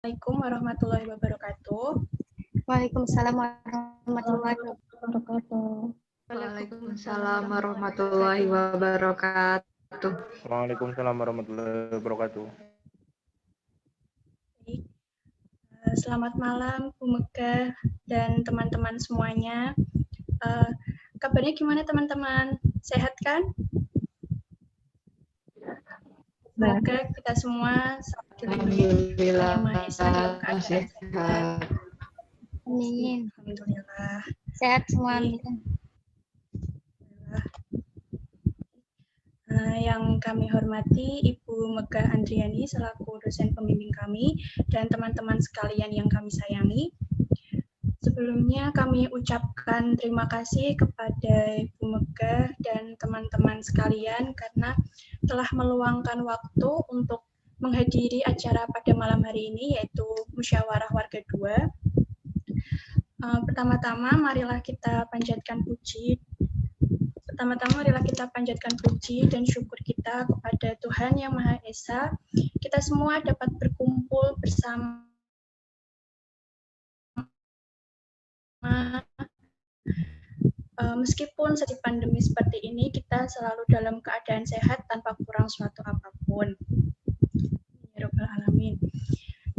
Assalamualaikum warahmatullahi wabarakatuh. Waalaikumsalam warahmatullahi wabarakatuh. Waalaikumsalam warahmatullahi wabarakatuh. Waalaikumsalam warahmatullahi wabarakatuh. Selamat malam Bu Megah dan teman-teman semuanya. Kabarnya gimana teman-teman? Sehat kan? Semoga kita semua Alhamdulillah dalam keadaan sehat. Amin. Alhamdulillah. Sehat semua. Amin. Yang kami hormati Ibu Megah Andriani selaku dosen pembimbing kami dan teman-teman sekalian yang kami sayangi. Sebelumnya kami ucapkan terima kasih kepada Ibu Megah dan teman-teman sekalian karena telah meluangkan waktu untuk menghadiri acara pada malam hari ini yaitu Musyawarah Warga 2. Pertama-tama marilah kita panjatkan puji. marilah kita panjatkan puji dan syukur kita kepada Tuhan Yang Maha Esa. Kita semua dapat berkumpul bersama meskipun saat pandemi seperti ini, kita selalu dalam keadaan sehat tanpa kurang suatu apapun. Ya Rabbal Alamin.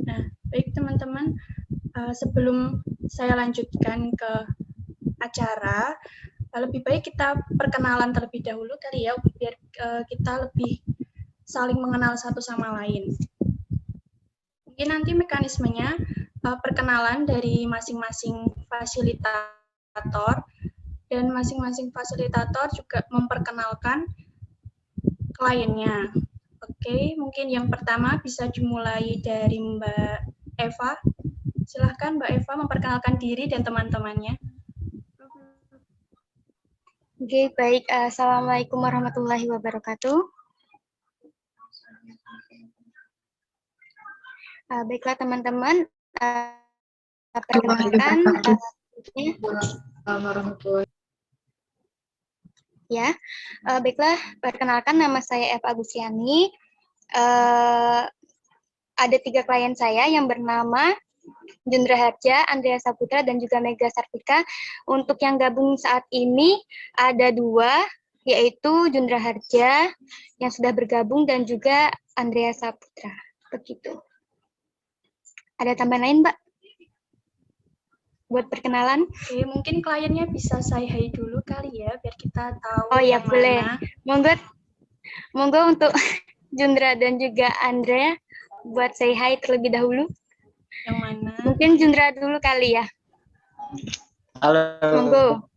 Nah, baik teman-teman, sebelum saya lanjutkan ke acara, lebih baik kita perkenalan terlebih dahulu kali ya, biar kita lebih saling mengenal satu sama lain. Mungkin nanti mekanismenya perkenalan dari masing-masing fasilitator, dan masing-masing fasilitator juga memperkenalkan kliennya. Oke, mungkin yang pertama bisa dimulai dari Mbak Eva. Silahkan Mbak Eva memperkenalkan diri dan teman-temannya. Oke, baik. Assalamualaikum warahmatullahi wabarakatuh. Baiklah teman-teman, perkenalkan ya. Baiklah, perkenalkan nama saya Eva Agustiani. Ada 3 klien saya yang bernama Jundra Harja, Andrea Saputra, dan juga Mega Sartika. Untuk yang gabung saat ini ada 2, yaitu Jundra Harja yang sudah bergabung dan juga Andrea Saputra. Begitu. Ada tambahan lain, Mbak? Buat perkenalan? Oke, mungkin kliennya bisa say hi dulu kali ya, biar kita tahu. Oh ya, boleh. Mana. Monggo untuk Jundra dan juga Andrea buat say hi terlebih dahulu. Yang mana? Mungkin Jundra dulu kali ya. Halo. Monggo.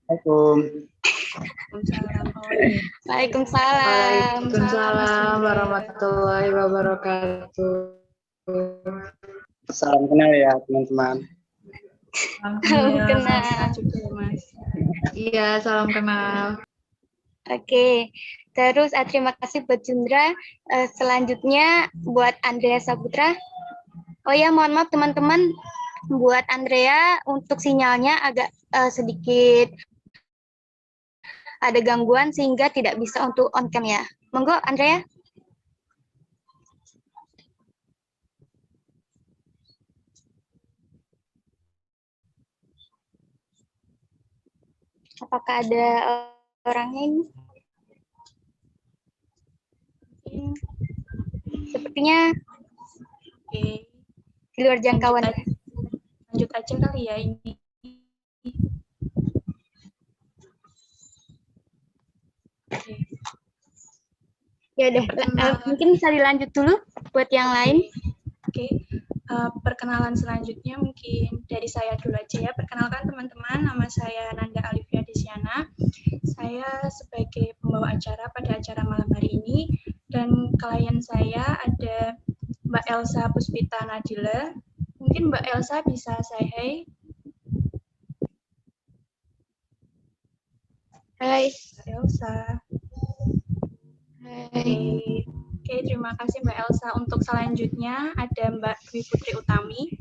Waalaikumsalam. Waalaikumsalam warahmatullahi wabarakatuh. Salam kenal ya teman-teman. Salam kenal. Iya, salam kenal. Oke, terus terima kasih buat Jundra. Selanjutnya buat Andrea Saputra. Oh ya, mohon maaf teman-teman, buat Andrea untuk sinyalnya agak sedikit ada gangguan sehingga tidak bisa untuk on cam ya. Monggo Andrea. Apakah ada orangnya ini? Sepertinya di luar jangkauan. Lanjut aja kali ya ini. Ya udah, mungkin bisa dilanjut dulu buat yang lain. Oke. Perkenalan selanjutnya mungkin dari saya dulu aja ya. Perkenalkan teman-teman, nama saya Nanda Alivia Desiana. Saya sebagai pembawa acara pada acara malam hari ini, dan klien saya ada Mbak Elsa Puspita Nadila. Mungkin Mbak Elsa bisa say hi. Hai. Mbak Elsa. Hai. Oke, terima kasih Mbak Elsa. Untuk selanjutnya ada Mbak Dwi Putri Utami.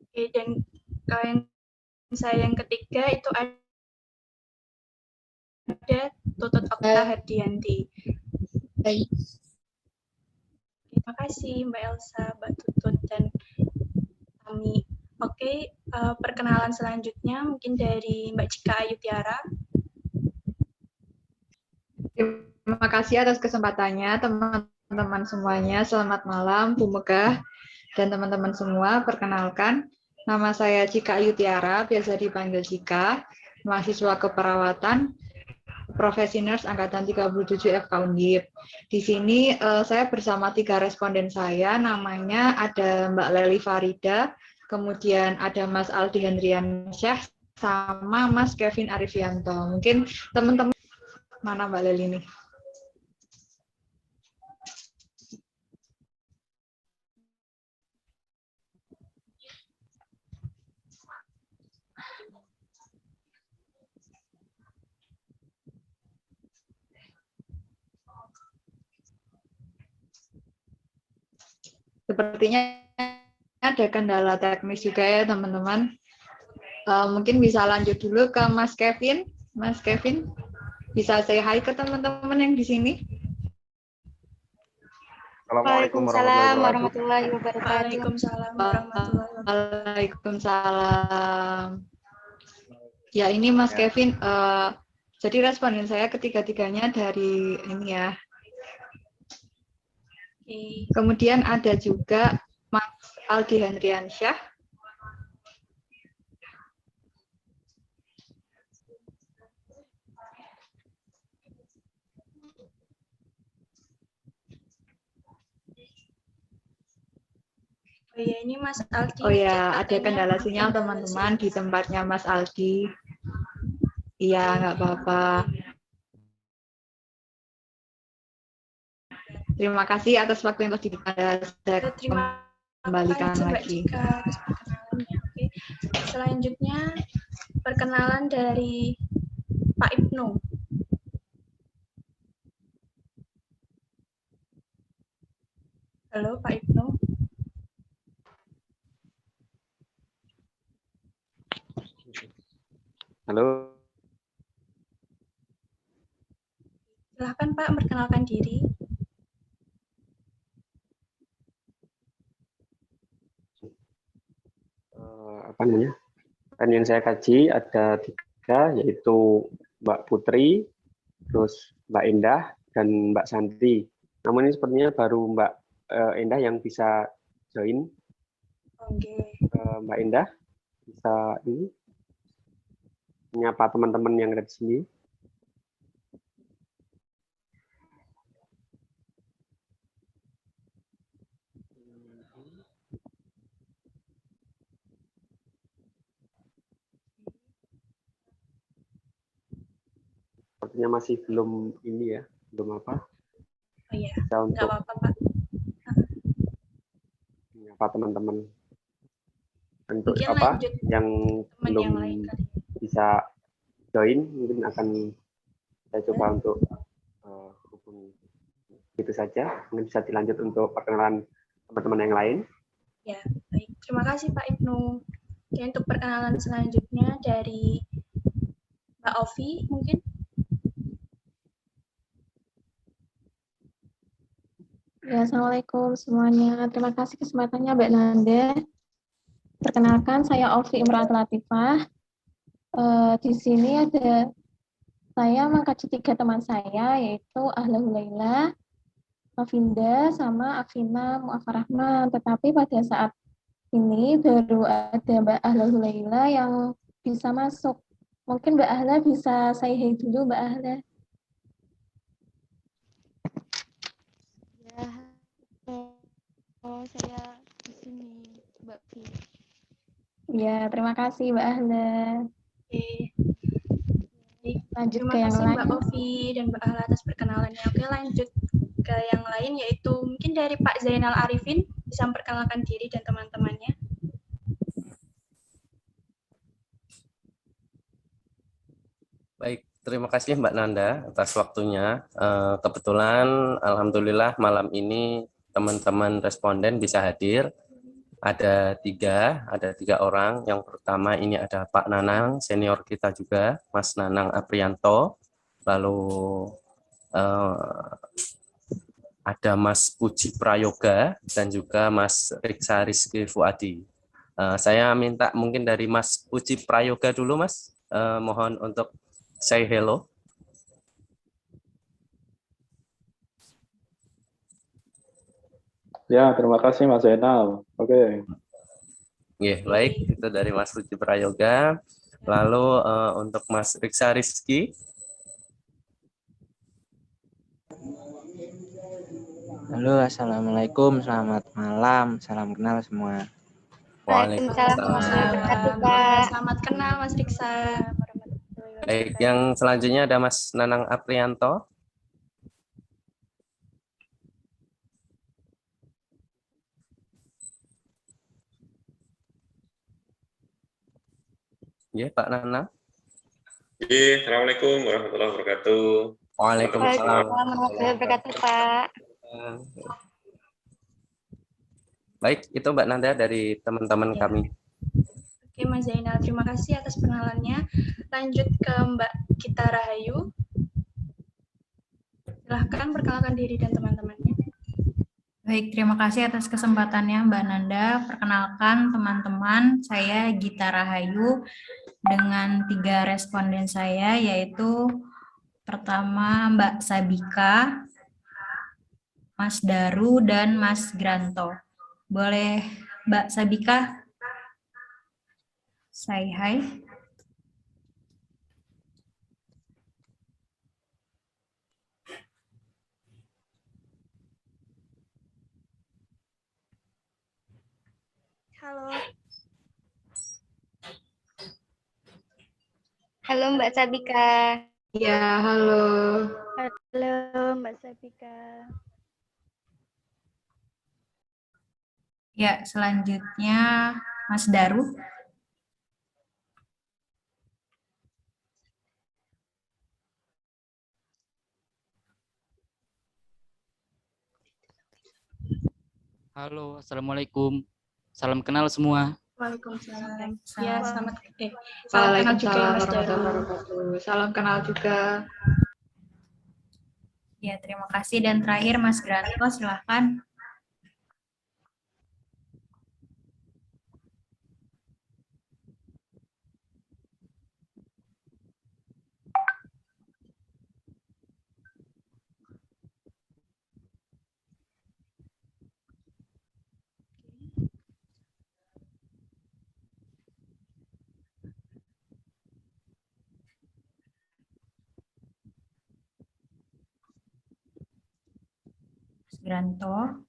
Oke, dan klien saya yang ketiga itu ada ada Tutut Okta Hardianti. Baik. Terima kasih Mbak Elsa, Mbak Tutut, dan Tami. Oke, perkenalan selanjutnya mungkin dari Mbak Cika Ayu Tiara. Terima kasih atas kesempatannya, teman-teman semuanya. Selamat malam, Bu Megah dan teman-teman semua. Perkenalkan, nama saya Cika Ayu Tiara, biasa dipanggil Cika, mahasiswa keperawatan, profesi nurse angkatan 37 FK Undip. Di sini saya bersama 3 responden saya, namanya ada Mbak Leli Farida, kemudian ada Mas Aldi Hendriansyah, sama Mas Kevin Arifianto. Mungkin teman-teman, mana Mbak Leli nih? Sepertinya ada kendala teknis juga ya teman-teman. Mungkin bisa lanjut dulu ke Mas Kevin. Mas Kevin, bisa say hi ke teman-teman yang di sini? Assalamualaikum Waalaikumsalam warahmatullahi wabarakatuh. warahmatullahi wabarakatuh. Waalaikumsalam warahmatullahi wabarakatuh. Waalaikumsalam. Ya ini Mas Ya. Kevin, jadi responden saya ketiga-tiganya dari ini ya. Oke. Kemudian ada juga Mas Aldi Hendriansyah. Oh ya, ini Mas Aldi. Oh ya, ada katanya kendala sinyal kendala teman-teman di sinyal. tempatnya Mas Aldi. Iya, nggak apa-apa. Terima kasih atas waktu yang telah diberikan. Saya Terima kembalikan kasih Mbak lagi. Cika atas perkenalannya. Oke. Selanjutnya perkenalan dari Pak Ibnu. Halo Pak Ibnu. Halo, Silahkan Pak memperkenalkan diri. apa namanya? Kan yang saya kaji ada 3, yaitu Mbak Putri, terus Mbak Endah, dan Mbak Santi. Namun ini sepertinya baru Mbak Endah yang bisa join. Oke. Mbak Endah bisa ini menyapa teman-teman yang ada di sini. Sepertinya masih belum ini ya, belum apa? Oh iya, Bisa nggak untuk apa-apa Pak. menyapa teman-teman. Untuk Mungkin apa lanjut yang teman belum yang lain kali. bisa join, mungkin akan saya coba untuk hubungi. Itu saja, mungkin bisa dilanjut untuk perkenalan teman-teman yang lain. Ya, baik. Terima kasih Pak Ibnu. Oke, untuk perkenalan selanjutnya dari Mbak Ovi mungkin. Ya, Assalamualaikum semuanya. Terima kasih kesempatannya Mbak Nanda. Perkenalkan, saya Ovi Imran Latifah. Di sini ada saya mengkaji 3 teman saya, yaitu Ahla Hulaila, Afinda, sama Afina Mu'afarahman. Tetapi pada saat ini baru ada Mbak Ahla Hulaila yang bisa masuk. Mungkin Mbak Ahla bisa say hi dulu, Mbak Ahla. Ya, saya di sini, Mbak Pi. Ya, terima kasih Mbak Ahla. Oke. Baik. Lanjut Terima ke yang kasih Mbak lain. Ovi dan Mbak Ahla atas perkenalannya. Oke, lanjut ke yang lain yaitu mungkin dari Pak Zainal Arifin, bisa memperkenalkan diri dan teman-temannya. Baik, terima kasih Mbak Nanda atas waktunya. Kebetulan Alhamdulillah malam ini teman-teman responden bisa hadir. Ada tiga orang. Yang pertama ini ada Pak Nanang, senior kita juga, Mas Nanang Aprianto. lalu ada Mas Puji Prayoga dan juga Mas Riksa Rizky Fuadi. Saya minta mungkin dari Mas Puji Prayoga dulu, Mas. Mohon untuk say hello. Ya, terima kasih Mas Zainal. Oke. Baik, itu dari Mas Puji Prayoga. Lalu untuk Mas Riksa Rizky. Halo, assalamualaikum, selamat malam, salam kenal semua. Waalaikumsalam warahmatullahi wabarakatuh, Pak. Selamat kenal Mas Riksa. Baik, yang selanjutnya ada Mas Nanang Aprianto. Ya, Pak Nanang. Assalamualaikum warahmatullahi wabarakatuh. Waalaikumsalam warahmatullahi wabarakatuh, Pak. Baik, itu Mbak Nanda dari teman-teman kami. Oke, Mas Zainal, terima kasih atas perkenalannya. Lanjut ke Mbak Gita Rahayu. Silahkan perkenalkan diri dan teman-temannya. Baik, terima kasih atas kesempatannya Mbak Nanda. Perkenalkan teman-teman, saya Gita Rahayu dengan 3 responden saya, yaitu pertama Mbak Sabika, Mas Daru, dan Mas Granto. Boleh Mbak Sabika say hi? Halo. Halo Mbak Sabika. Ya, halo. Halo Mbak Sabika. Ya, selanjutnya Mas Daru. Halo, assalamualaikum. Salam kenal semua. Waalaikumsalam. Ya, selamat. Salam kenal juga ya, Mas warahmatullahi Daru. wabarakatuh. Salam kenal juga. Ya, terima kasih. Dan terakhir Mas Granto, silahkan. Mas Granto.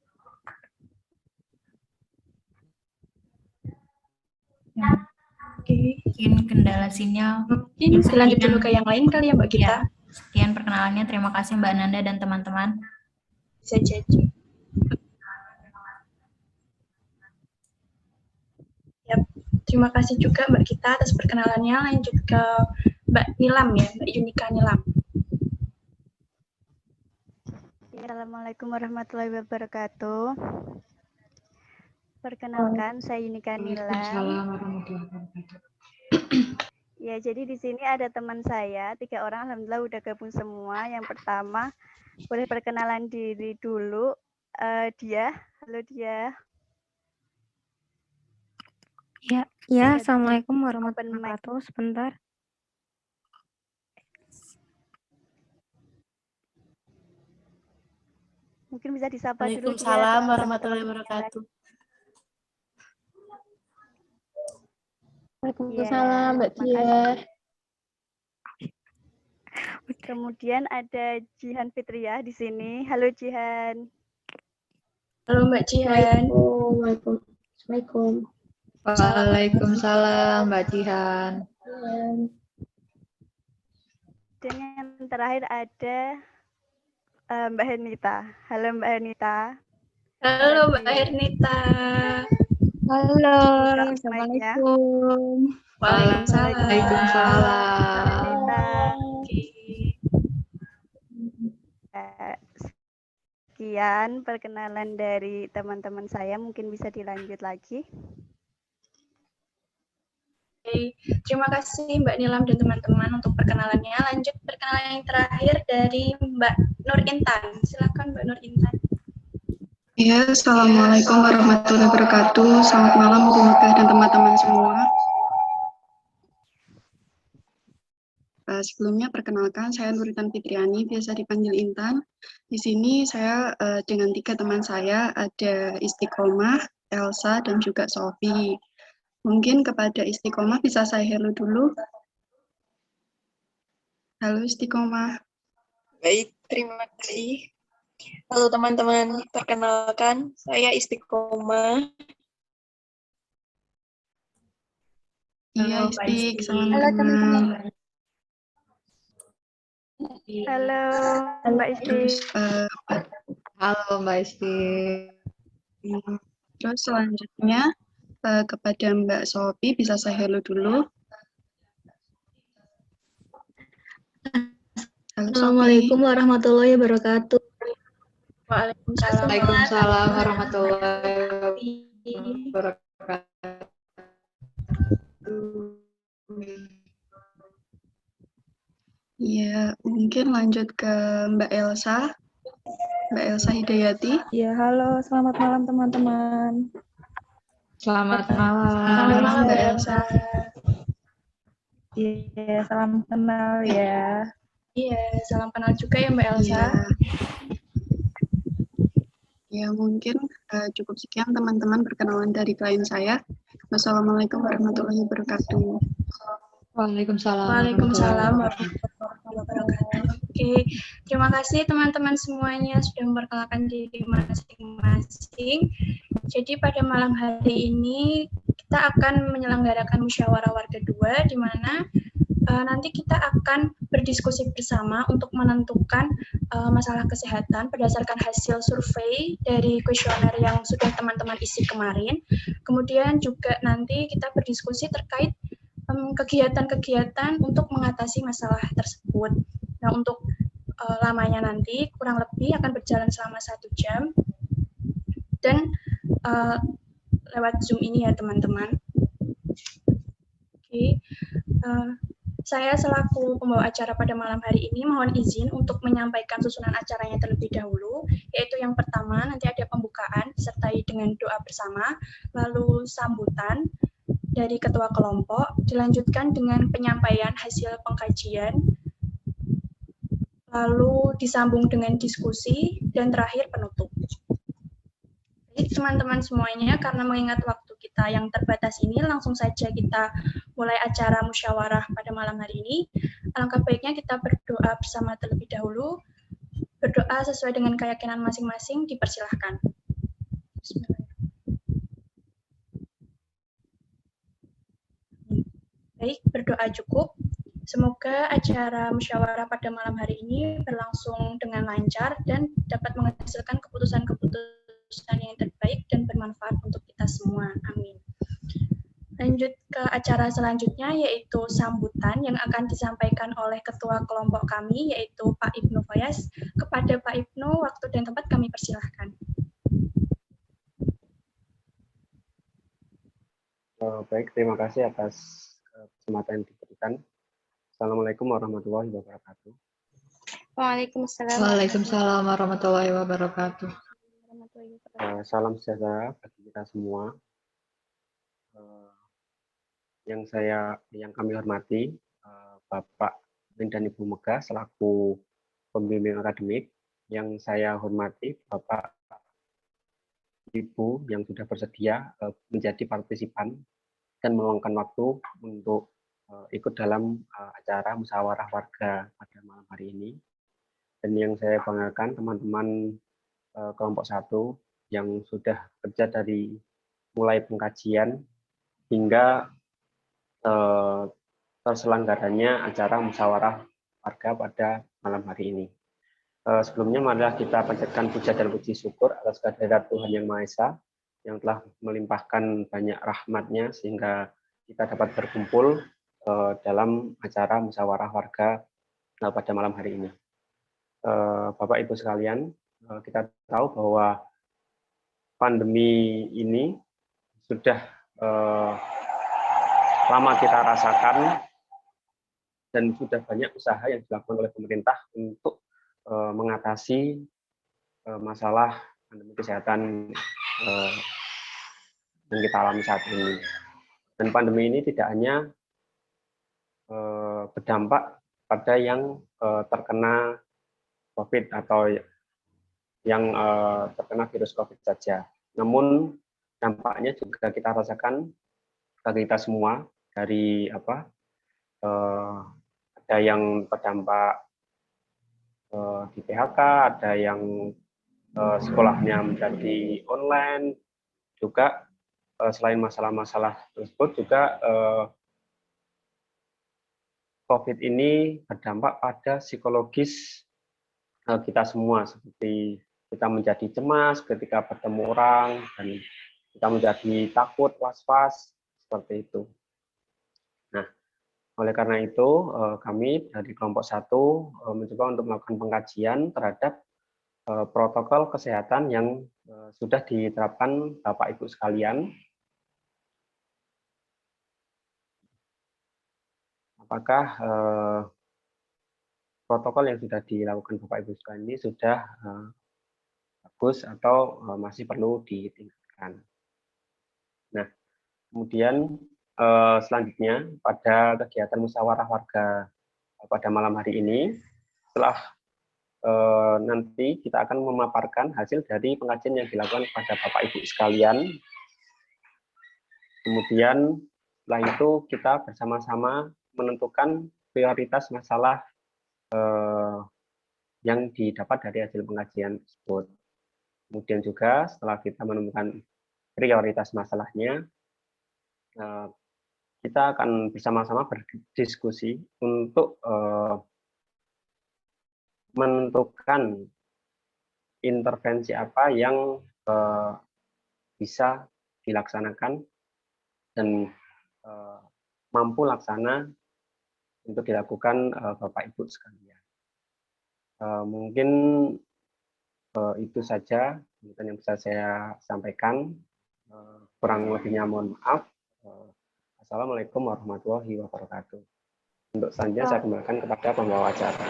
Mungkin kendala sinyal. Mungkin lanjut dulu ke yang lain kali ya Mbak Gita. Ya, sekian perkenalannya. Terima kasih Mbak Nanda dan teman-teman. Bisa jadi. Ya, terima kasih juga Mbak Gita atas perkenalannya. Lanjut ke Mbak Nilam ya, Mbak Yunika Nilam. Assalamualaikum warahmatullahi wabarakatuh. Perkenalkan, saya Yunika Nilam. Waalaikumsalam warahmatullahi wabarakatuh. Ya, jadi di sini ada teman saya, 3 orang, alhamdulillah udah gabung semua. Yang pertama, boleh perkenalan diri dulu. Dia, halo dia. Ya, assalamualaikum warahmatullahi wabarakatuh. Sebentar. Mungkin bisa disapa dulu. Waalaikumsalam warahmatullahi wabarakatuh. Waalaikumsalam, Mbak Tia. Kemudian ada Jihan Fitriah di sini. Halo Jihan. Halo Mbak Jihan. Assalamualaikum. Waalaikumsalam Mbak Jihan. Dan yang terakhir ada Mbak Hernita. Halo Mbak Hernita. Halo Mbak Hernita. Halo, assalamualaikum. Waalaikumsalam. Sekian perkenalan dari teman-teman saya, mungkin bisa dilanjut lagi. Oke, terima kasih Mbak Nilam dan teman-teman untuk perkenalannya. Lanjut perkenalan yang terakhir dari Mbak Nur Intan. Silakan Mbak Nur Intan. Ya, Assalamualaikum warahmatullahi wabarakatuh. Selamat malam Bu Mekah dan teman-teman semua. Sebelumnya perkenalkan, saya Nuritan Fitriani, biasa dipanggil Intan. Di sini saya dengan 3 teman saya, ada Istiqomah, Elsa, dan juga Sofi. Mungkin kepada Istiqomah bisa saya hello dulu. Halo Istiqomah. Baik, terima kasih. Halo teman-teman, perkenalkan saya Istiqomah. Iya, Istik, salam Halo kenal. teman-teman. Halo Mbak Isti. Halo Mbak Isti. Terus selanjutnya kepada Mbak Sofi bisa saya hello dulu. Halo, Assalamualaikum warahmatullahi wabarakatuh. Waalaikumsalam. Waalaikumsalam warahmatullahi wabarakatuh. Ya, mungkin lanjut ke Mbak Elsa. Mbak Elsa Hidayati. Ya, halo, selamat malam teman-teman. Selamat Selamat malam Mbak Elsa. Iya, salam kenal ya. Iya, salam kenal juga ya Mbak Elsa. Ya, mungkin cukup sekian teman-teman perkenalan dari klien saya. Wassalamualaikum warahmatullahi wabarakatuh. Waalaikumsalam. Waalaikumsalam warahmatullahi wabarakatuh. Oke, terima kasih teman-teman semuanya sudah memperkenalkan diri masing-masing. Jadi pada malam hari ini kita akan menyelenggarakan musyawarah warga 2, di mana nanti kita akan berdiskusi bersama untuk menentukan masalah kesehatan berdasarkan hasil survei dari kuesioner yang sudah teman-teman isi kemarin. Kemudian juga nanti kita berdiskusi terkait kegiatan-kegiatan untuk mengatasi masalah tersebut. Nah, untuk lamanya nanti kurang lebih akan berjalan selama 1 jam dan lewat Zoom ini ya teman-teman. Oke. Saya selaku pembawa acara pada malam hari ini mohon izin untuk menyampaikan susunan acaranya terlebih dahulu, yaitu yang pertama nanti ada pembukaan disertai dengan doa bersama, lalu sambutan dari ketua kelompok, dilanjutkan dengan penyampaian hasil pengkajian, lalu disambung dengan diskusi, dan terakhir penutup. Jadi teman-teman semuanya, karena mengingat waktu kita yang terbatas ini, langsung saja kita mulai acara musyawarah pada malam hari ini. Alangkah baiknya kita berdoa bersama terlebih dahulu. Berdoa sesuai dengan keyakinan masing-masing, dipersilahkan. Baik, berdoa cukup. Semoga acara musyawarah pada malam hari ini berlangsung dengan lancar dan dapat menghasilkan keputusan-keputusan yang terbaik dan bermanfaat untuk kita semua. Amin. Lanjut ke acara selanjutnya, yaitu sambutan yang akan disampaikan oleh ketua kelompok kami, yaitu Pak Ibnu Fayaz. Kepada Pak Ibnu, waktu dan tempat kami persilahkan. Baik, terima kasih atas kesempatan yang diberikan. Assalamualaikum warahmatullahi wabarakatuh. Waalaikumsalam. Waalaikumsalam warahmatullahi wabarakatuh. Salam sejahtera bagi kita semua. Yang kami hormati Bapak dan Ibu Megah selaku pembimbing akademik, yang saya hormati Bapak Ibu yang sudah bersedia menjadi partisipan dan meluangkan waktu untuk ikut dalam acara musyawarah warga pada malam hari ini. Dan yang saya banggakan teman-teman kelompok 1 yang sudah kerja dari mulai pengkajian hingga terselenggaranya acara musyawarah warga pada malam hari ini. Sebelumnya marilah kita panjatkan puja dan puji syukur atas kehadirat Tuhan Yang Maha Esa yang telah melimpahkan banyak rahmat-Nya sehingga kita dapat berkumpul dalam acara musyawarah warga pada malam hari ini. Bapak Ibu sekalian, kita tahu bahwa pandemi ini sudah lama kita rasakan dan sudah banyak usaha yang dilakukan oleh pemerintah untuk mengatasi masalah pandemi kesehatan yang kita alami saat ini. Dan pandemi ini tidak hanya berdampak pada yang terkena COVID atau yang terkena virus COVID saja. Namun dampaknya juga kita rasakan bagi kita semua, dari ada yang terdampak di PHK, ada yang sekolahnya menjadi online, juga selain masalah-masalah tersebut juga COVID ini berdampak pada psikologis kita semua, seperti kita menjadi cemas ketika bertemu orang, dan kita menjadi takut, was-was, seperti itu. Nah, oleh karena itu, kami dari kelompok 1 mencoba untuk melakukan pengkajian terhadap protokol kesehatan yang sudah diterapkan Bapak Ibu sekalian. Apakah protokol yang sudah dilakukan Bapak Ibu sekalian ini sudah bagus atau masih perlu ditingkatkan? Nah, kemudian selanjutnya pada kegiatan musyawarah warga pada malam hari ini, setelah nanti kita akan memaparkan hasil dari pengkajian yang dilakukan pada Bapak Ibu sekalian. Kemudian setelah itu kita bersama-sama menentukan prioritas masalah yang didapat dari hasil pengkajian tersebut. Kemudian juga setelah kita menemukan prioritas masalahnya, kita akan bersama-sama berdiskusi untuk menentukan intervensi apa yang bisa dilaksanakan dan mampu laksana untuk dilakukan Bapak Ibu sekalian. Mungkin itu saja yang bisa saya sampaikan. Kurang lebihnya mohon maaf. Assalamualaikum warahmatullahi wabarakatuh. Untuk selanjutnya saya kembalikan kepada pembawa acara.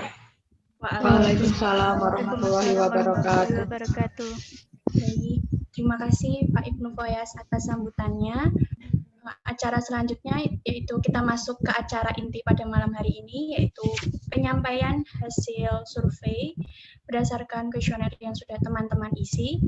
Waalaikumsalam warahmatullahi wabarakatuh. Baik, terima kasih Pak Ibnu Foyas atas sambutannya. Acara selanjutnya yaitu kita masuk ke acara inti pada malam hari ini, yaitu penyampaian hasil survei berdasarkan kuesioner yang sudah teman-teman isi.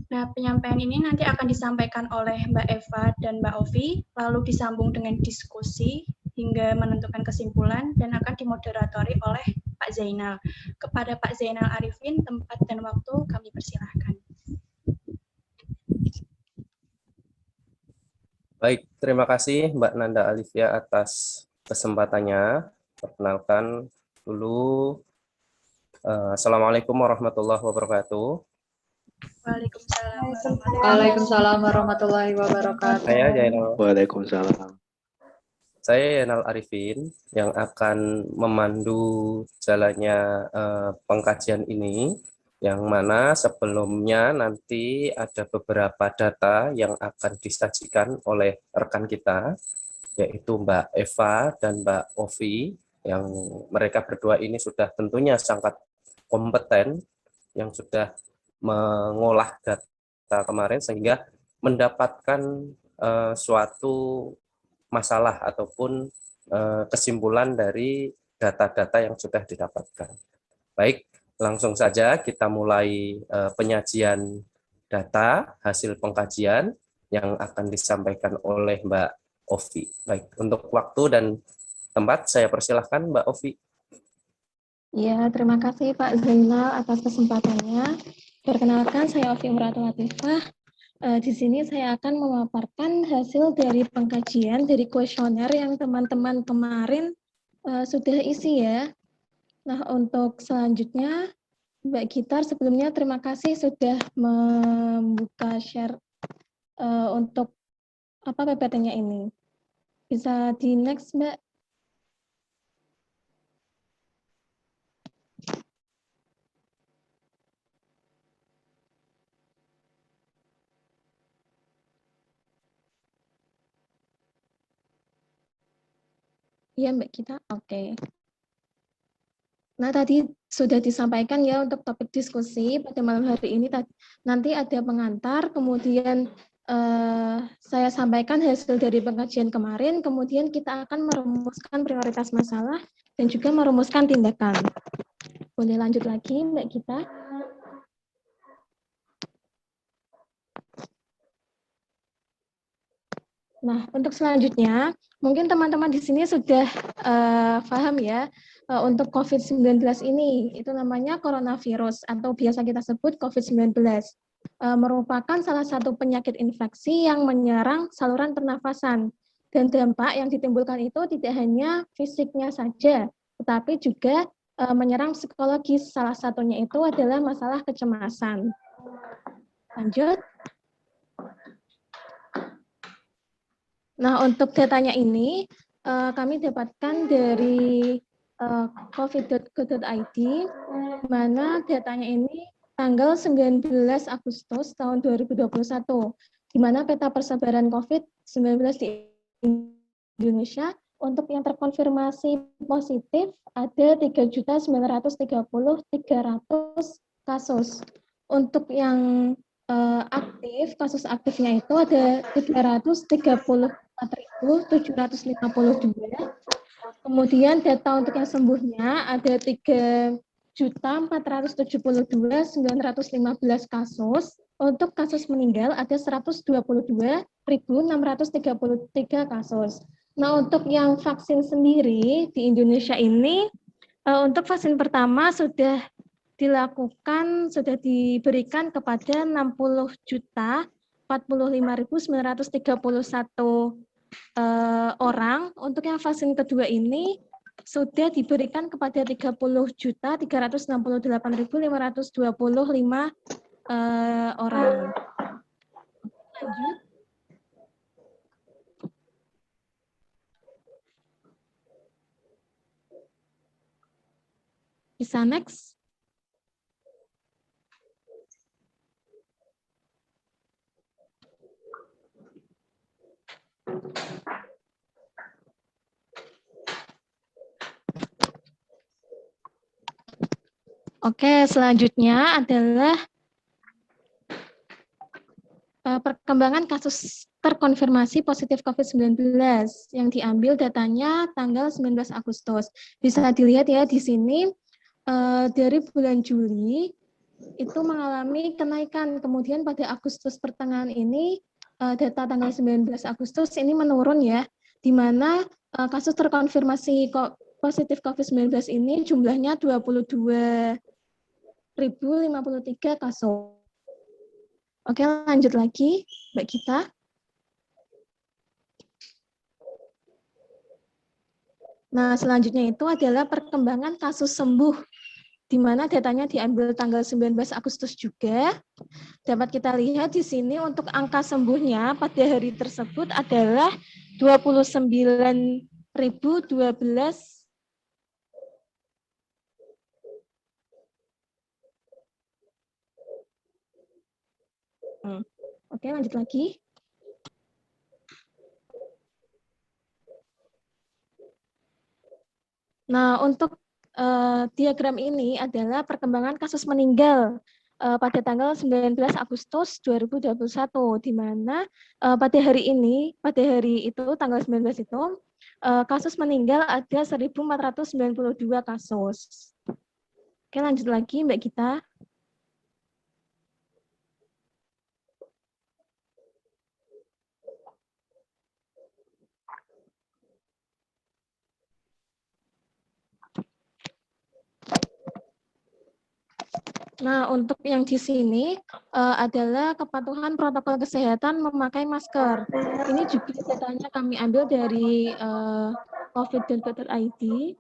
Nah, penyampaian ini nanti akan disampaikan oleh Mbak Eva dan Mbak Ovi, lalu disambung dengan diskusi hingga menentukan kesimpulan dan akan dimoderatori oleh Pak Zainal. Kepada Pak Zainal Arifin, tempat dan waktu kami persilahkan. Baik, terima kasih Mbak Nanda Alifia atas kesempatannya. Perkenalkan dulu, Assalamualaikum warahmatullahi wabarakatuh. Waalaikumsalam warahmatullahi wabarakatuh. Waalaikumsalam. Saya Zainal Arifin yang akan memandu jalannya pengkajian ini, yang mana sebelumnya nanti ada beberapa data yang akan disajikan oleh rekan kita, yaitu Mbak Eva dan Mbak Ovi, yang mereka berdua ini sudah tentunya sangat kompeten, yang sudah mengolah data kemarin sehingga mendapatkan suatu masalah ataupun kesimpulan dari data-data yang sudah didapatkan. Baik, langsung saja kita mulai penyajian data hasil pengkajian yang akan disampaikan oleh Mbak Ovi. Baik, untuk waktu dan tempat saya persilahkan Mbak Ovi. Ya, terima kasih Pak Zainal atas kesempatannya. Perkenalkan, saya Ovi Imratul Latifah. Di sini saya akan memaparkan hasil dari pengkajian dari kuesioner yang teman-teman kemarin sudah isi ya. Nah, untuk selanjutnya, Mbak Gitar, sebelumnya terima kasih sudah membuka share untuk PPT-nya ini. Bisa di next, Mbak. Iya, Mbak Gita. Oke. Nah, tadi sudah disampaikan ya untuk topik diskusi pada malam hari ini. Nanti ada pengantar, kemudian saya sampaikan hasil dari pengajian kemarin, kemudian kita akan merumuskan prioritas masalah dan juga merumuskan tindakan. Boleh lanjut lagi, Mbak Gita? Nah, untuk selanjutnya, mungkin teman-teman di sini sudah paham ya, untuk COVID-19 ini, itu namanya coronavirus, atau biasa kita sebut COVID-19. Merupakan salah satu penyakit infeksi yang menyerang saluran pernafasan. Dan dampak yang ditimbulkan itu tidak hanya fisiknya saja, tetapi juga menyerang psikologis. Salah satunya itu adalah masalah kecemasan. Lanjut. Nah, untuk datanya ini kami dapatkan dari covid.go.id, mana datanya ini tanggal 19 Agustus tahun 2021, di mana peta persebaran COVID-19 di Indonesia untuk yang terkonfirmasi positif ada 3.930.300 kasus. Untuk yang aktif, kasus aktifnya itu ada 334.752. Kemudian data untuk yang sembuhnya ada 3.472.915 kasus. Untuk kasus meninggal ada 122.633 kasus. Nah, untuk yang vaksin sendiri di Indonesia ini, untuk vaksin pertama sudah diberikan kepada 60.045.931 orang. Untuk yang vaksin kedua ini sudah diberikan kepada 30.368.525 orang. Lanjut. Bisa next. Oke, selanjutnya adalah perkembangan kasus terkonfirmasi positif COVID-19 yang diambil datanya tanggal 19 Agustus. Bisa dilihat ya di sini dari bulan Juli itu mengalami kenaikan, kemudian pada Agustus pertengahan ini data tanggal 19 Agustus ini menurun ya, di mana kasus terkonfirmasi positif COVID-19 ini jumlahnya 22.053 kasus. Oke, lanjut lagi, Mbak Gita. Nah, selanjutnya itu adalah perkembangan kasus sembuh, di mana datanya diambil tanggal 19 Agustus juga. Dapat kita lihat di sini untuk angka sembuhnya pada hari tersebut adalah 29.012. Oke, lanjut lagi. Nah, untuk diagram ini adalah perkembangan kasus meninggal pada tanggal 19 Agustus 2021, di mana pada hari itu tanggal 19 itu kasus meninggal ada 1.492 kasus. Oke, lanjut lagi Mbak Gita. Nah, untuk yang di sini adalah kepatuhan protokol kesehatan memakai masker. Ini juga datanya kami ambil dari covid.go.id, di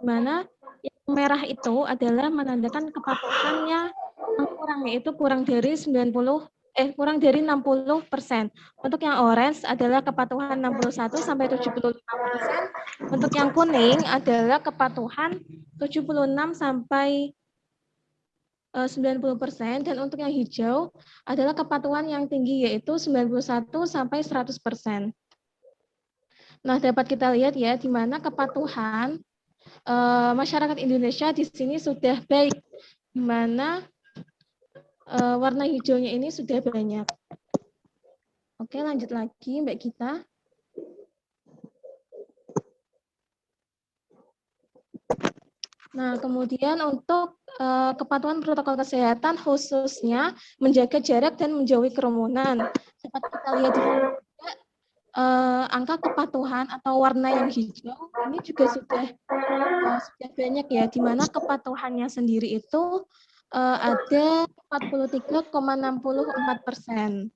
mana yang merah itu adalah menandakan kepatuhannya yang kurang, yaitu kurang dari 60%. Untuk yang orange adalah kepatuhan 61 sampai 75%. Untuk yang kuning adalah kepatuhan 76 sampai 90%, dan untuk yang hijau adalah kepatuhan yang tinggi yaitu 91 sampai 100%. Nah, dapat kita lihat ya, di mana kepatuhan masyarakat Indonesia di sini sudah baik, di mana warna hijaunya ini sudah banyak. Oke, lanjut lagi Mbak Gita. Nah, kemudian untuk kepatuhan protokol kesehatan khususnya menjaga jarak dan menjauhi kerumunan. Dapat kita lihat di sini juga, angka kepatuhan atau warna yang hijau ini juga sudah banyak ya, di mana kepatuhannya sendiri itu ada 43,64%.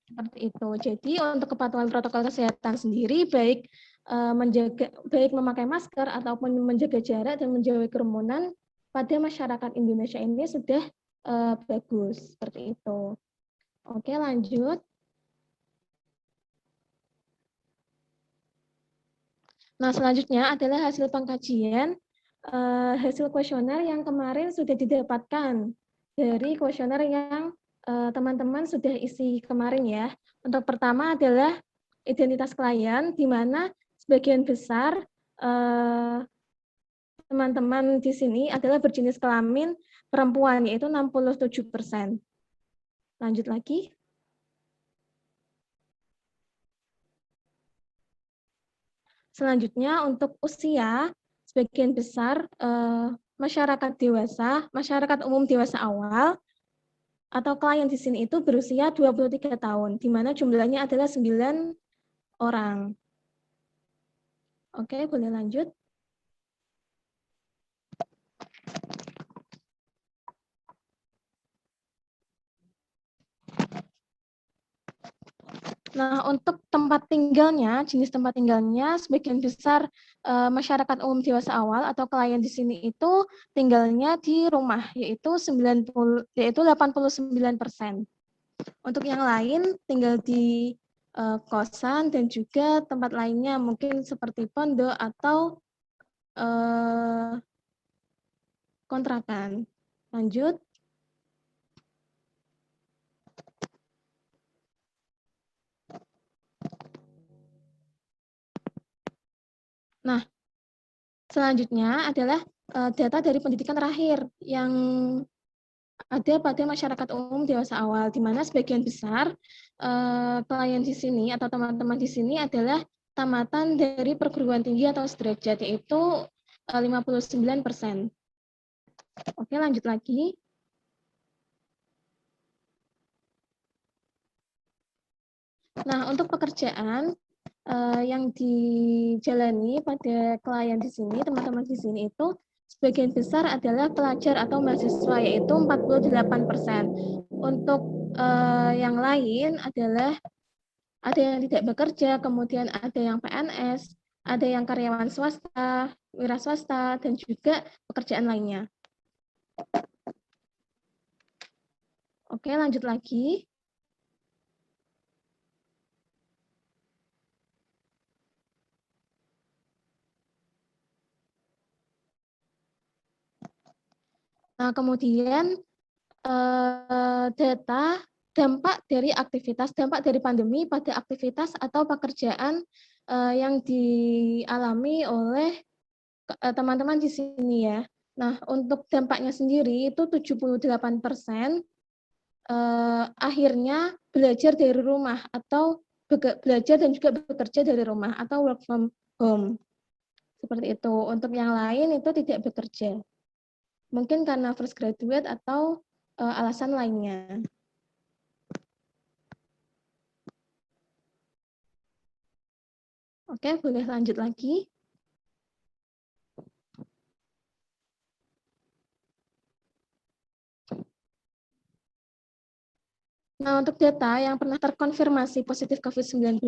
Seperti itu. Jadi untuk kepatuhan protokol kesehatan sendiri baik baik memakai masker ataupun menjaga jarak dan menjauhi kerumunan pada masyarakat Indonesia ini sudah bagus seperti itu. Oke, lanjut. Nah, selanjutnya adalah hasil pengkajian hasil kuesioner yang kemarin sudah didapatkan dari kuesioner yang teman-teman sudah isi kemarin ya. Untuk pertama adalah identitas klien, di mana sebagian besar teman-teman di sini adalah berjenis kelamin perempuan, yaitu 67%. Lanjut lagi. Selanjutnya untuk usia, sebagian besar masyarakat dewasa, masyarakat umum dewasa awal, atau klien di sini itu berusia 23 tahun, di mana jumlahnya adalah 9 orang. Oke, boleh lanjut. Nah, untuk tempat tinggalnya, jenis tempat tinggalnya, sebagian besar masyarakat umum dewasa awal atau klien di sini itu tinggalnya di rumah, yaitu 89%. Untuk yang lain tinggal di kosan dan juga tempat lainnya, mungkin seperti pondok atau kontrakan. Lanjut. Nah, selanjutnya adalah data dari pendidikan terakhir yang ada pada masyarakat umum dewasa awal, di mana sebagian besar klien di sini atau teman-teman di sini adalah tamatan dari perguruan tinggi atau sederajat, yaitu 59%. Oke, lanjut lagi. Nah, untuk pekerjaan yang dijalani pada klien di sini, teman-teman di sini itu sebagian besar adalah pelajar atau mahasiswa, yaitu 48%. Untuk yang lain adalah ada yang tidak bekerja, kemudian ada yang PNS, ada yang karyawan swasta, wira swasta, dan juga pekerjaan lainnya. Oke, lanjut lagi. Nah, kemudian data dampak dari pandemi pada aktivitas atau pekerjaan yang dialami oleh teman-teman di sini ya. Nah, untuk dampaknya sendiri itu 78% akhirnya belajar dari rumah atau belajar dan juga bekerja dari rumah atau work from home. Seperti itu. Untuk yang lain itu tidak bekerja. Mungkin karena fresh graduate atau alasan lainnya. Oke, boleh lanjut lagi. Nah, untuk data yang pernah terkonfirmasi positif COVID-19,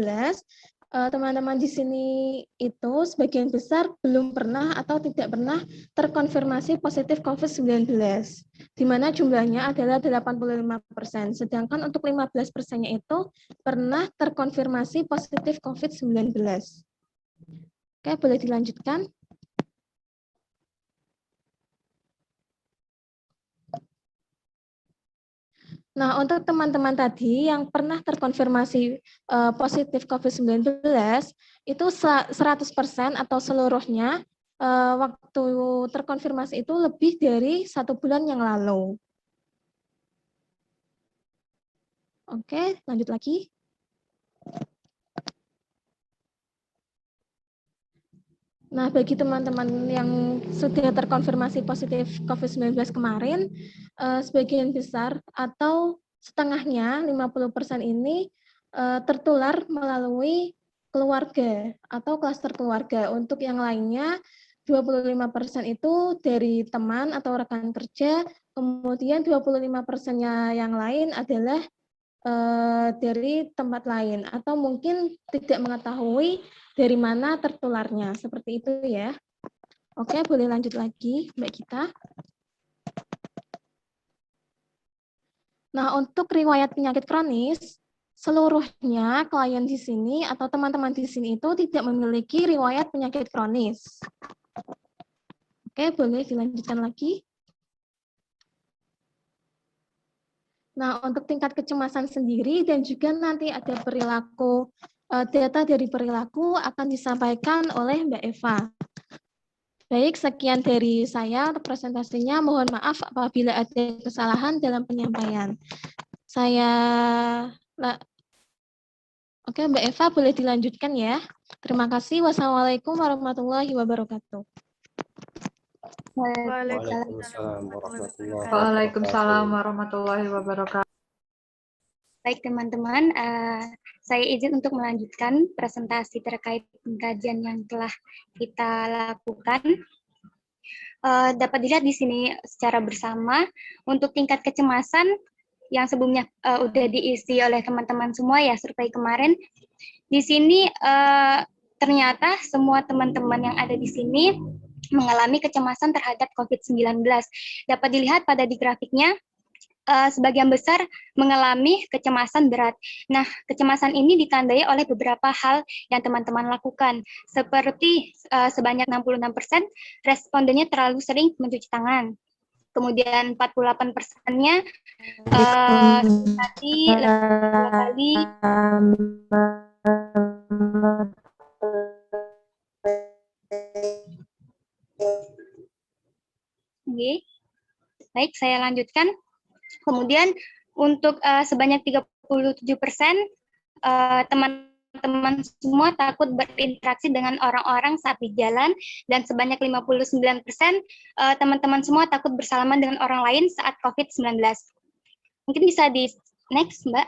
teman-teman di sini itu sebagian besar belum pernah atau tidak pernah terkonfirmasi positif COVID-19, di mana jumlahnya adalah 85%, sedangkan untuk 15%-nya itu pernah terkonfirmasi positif COVID-19. Oke, boleh dilanjutkan. Nah, untuk teman-teman tadi yang pernah terkonfirmasi positif COVID-19, itu 100% atau seluruhnya waktu terkonfirmasi itu lebih dari 1 bulan yang lalu. Oke, lanjut lagi. Nah, bagi teman-teman yang sudah terkonfirmasi positif COVID-19 kemarin, sebagian besar atau setengahnya, 50% ini tertular melalui keluarga atau klaster keluarga. Untuk yang lainnya, 25% itu dari teman atau rekan kerja, kemudian 25%-nya yang lain adalah dari tempat lain, atau mungkin tidak mengetahui dari mana tertularnya, seperti itu ya. Oke, boleh lanjut lagi Mbak Gita. Nah, untuk riwayat penyakit kronis, seluruhnya klien di sini atau teman-teman di sini itu tidak memiliki riwayat penyakit kronis. Oke, boleh dilanjutkan lagi. Nah, untuk tingkat kecemasan sendiri dan juga nanti ada perilaku, data dari perilaku akan disampaikan oleh Mbak Eva. Baik, sekian dari saya untuk presentasinya. Mohon maaf apabila ada kesalahan dalam penyampaian. Oke, Mbak Eva boleh dilanjutkan ya. Terima kasih. Wassalamualaikum warahmatullahi wabarakatuh. Waalaikumsalam warahmatullahi wabarakatuh. Baik teman-teman, saya izin untuk melanjutkan presentasi terkait pengkajian yang telah kita lakukan. Dapat dilihat di sini secara bersama untuk tingkat kecemasan yang sebelumnya udah diisi oleh teman-teman semua ya survei kemarin. Di sini ternyata semua teman-teman yang ada di sini mengalami kecemasan terhadap COVID-19. Dapat dilihat pada di grafiknya, sebagian besar mengalami kecemasan berat. Nah, kecemasan ini ditandai oleh beberapa hal yang teman-teman lakukan, seperti sebanyak 66% respondennya terlalu sering mencuci tangan. Kemudian 48%-nya tadi kali Oke. Baik, saya lanjutkan. Kemudian untuk sebanyak 37% teman-teman semua takut berinteraksi dengan orang-orang saat di jalan, dan sebanyak 59% teman-teman semua takut bersalaman dengan orang lain saat COVID-19. Mungkin bisa di next, Mbak.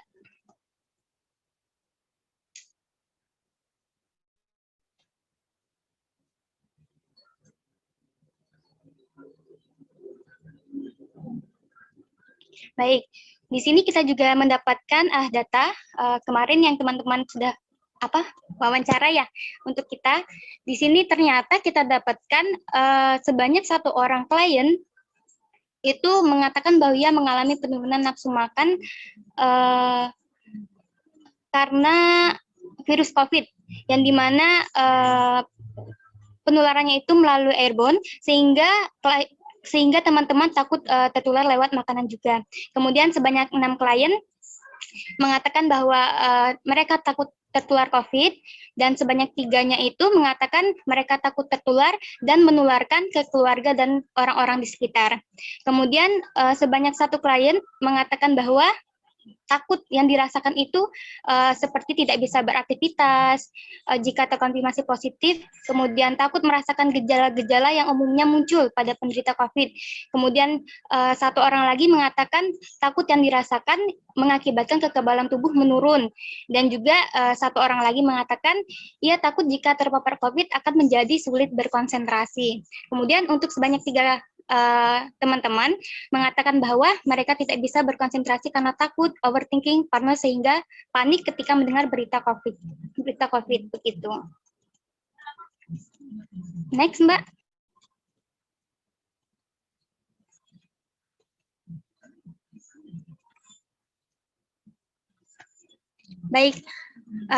Baik, di sini kita juga mendapatkan data kemarin yang teman-teman sudah wawancara ya untuk kita. Di sini ternyata kita dapatkan sebanyak 1 orang klien itu mengatakan bahwa ia mengalami penurunan nafsu makan karena virus COVID, yang dimana penularannya itu melalui airborne, sehingga teman-teman takut tertular lewat makanan juga. Kemudian sebanyak 6 klien mengatakan bahwa mereka takut tertular COVID, dan sebanyak 3-nya itu mengatakan mereka takut tertular dan menularkan ke keluarga dan orang-orang di sekitar. Kemudian sebanyak 1 klien mengatakan bahwa takut yang dirasakan itu seperti tidak bisa beraktivitas jika terkonfirmasi positif, kemudian takut merasakan gejala-gejala yang umumnya muncul pada penderita COVID. Kemudian 1 orang lagi mengatakan takut yang dirasakan mengakibatkan kekebalan tubuh menurun, dan juga 1 orang lagi mengatakan ia takut jika terpapar COVID akan menjadi sulit berkonsentrasi. Kemudian untuk sebanyak 3 teman-teman mengatakan bahwa mereka tidak bisa berkonsentrasi karena takut, overthinking, parno, sehingga panik ketika mendengar berita COVID begitu. Next, Mbak. Baik,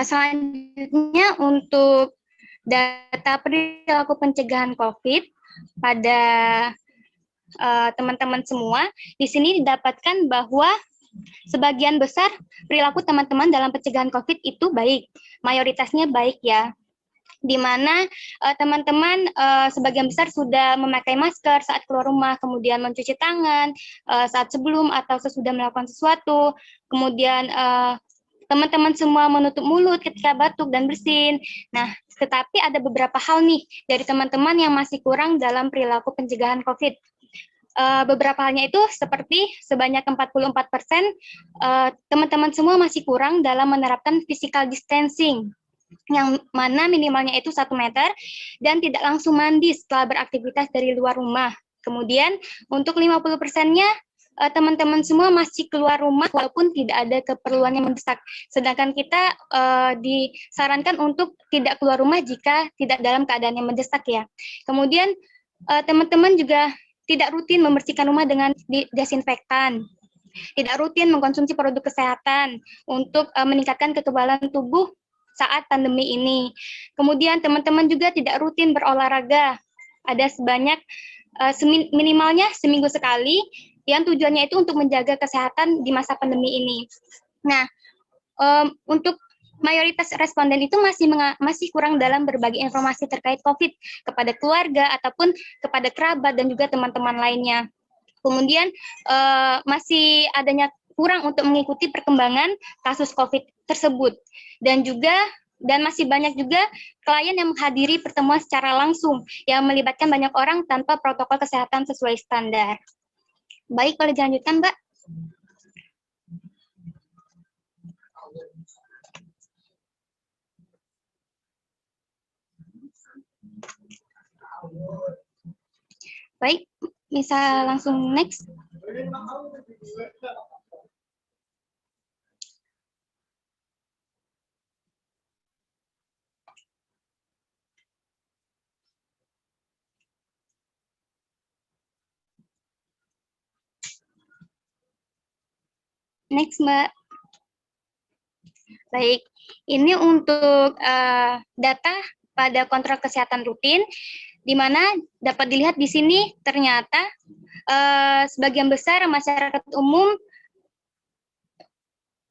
selanjutnya untuk data perilaku pencegahan COVID pada teman-teman semua, di sini didapatkan bahwa Sebagian besar perilaku teman-teman dalam pencegahan COVID itu baik, mayoritasnya baik ya. Di mana teman-teman sebagian besar sudah memakai masker saat keluar rumah, kemudian mencuci tangan saat sebelum atau sesudah melakukan sesuatu, kemudian teman-teman semua menutup mulut ketika batuk dan bersin. Nah, tetapi ada beberapa hal nih dari teman-teman yang masih kurang dalam perilaku pencegahan COVID. Beberapa halnya itu seperti sebanyak 44% teman-teman semua masih kurang dalam menerapkan physical distancing, yang mana minimalnya itu 1 meter dan tidak langsung mandi setelah beraktivitas dari luar rumah. Kemudian untuk 50%-nya teman-teman semua masih keluar rumah walaupun tidak ada keperluan yang mendesak. Sedangkan kita disarankan untuk tidak keluar rumah jika tidak dalam keadaan yang mendesak ya. Kemudian teman-teman juga tidak rutin membersihkan rumah dengan desinfektan. Tidak rutin mengkonsumsi produk kesehatan untuk meningkatkan kekebalan tubuh saat pandemi ini. Kemudian teman-teman juga tidak rutin berolahraga. Ada sebanyak minimalnya seminggu sekali yang tujuannya itu untuk menjaga kesehatan di masa pandemi ini. Nah, untuk mayoritas responden itu masih kurang dalam berbagi informasi terkait COVID kepada keluarga ataupun kepada kerabat dan juga teman-teman lainnya. Kemudian masih adanya kurang untuk mengikuti perkembangan kasus COVID tersebut dan masih banyak juga klien yang menghadiri pertemuan secara langsung yang melibatkan banyak orang tanpa protokol kesehatan sesuai standar. Baik, boleh dilanjutkan, Mbak. Baik, bisa langsung next. Next, Mbak. Baik, ini untuk data pada kontrol kesehatan rutin, di mana dapat dilihat di sini ternyata sebagian besar masyarakat umum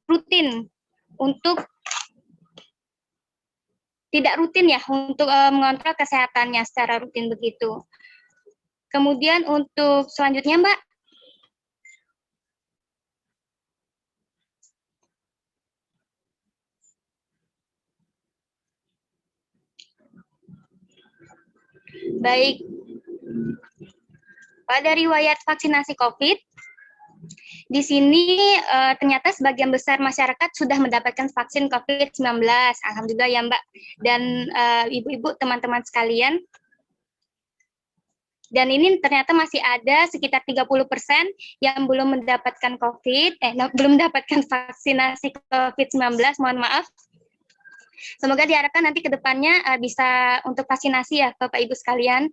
rutin untuk tidak rutin ya untuk mengontrol kesehatannya secara rutin begitu. Kemudian untuk selanjutnya, Mbak. Baik, pada riwayat vaksinasi COVID, di sini ternyata sebagian besar masyarakat sudah mendapatkan vaksin COVID-19. Alhamdulillah ya Mbak dan ibu-ibu teman-teman sekalian. Dan ini ternyata masih ada sekitar 30% yang belum mendapatkan belum mendapatkan vaksinasi COVID-19, mohon maaf. Semoga diharapkan nanti ke depannya bisa untuk vaksinasi ya Bapak Ibu sekalian.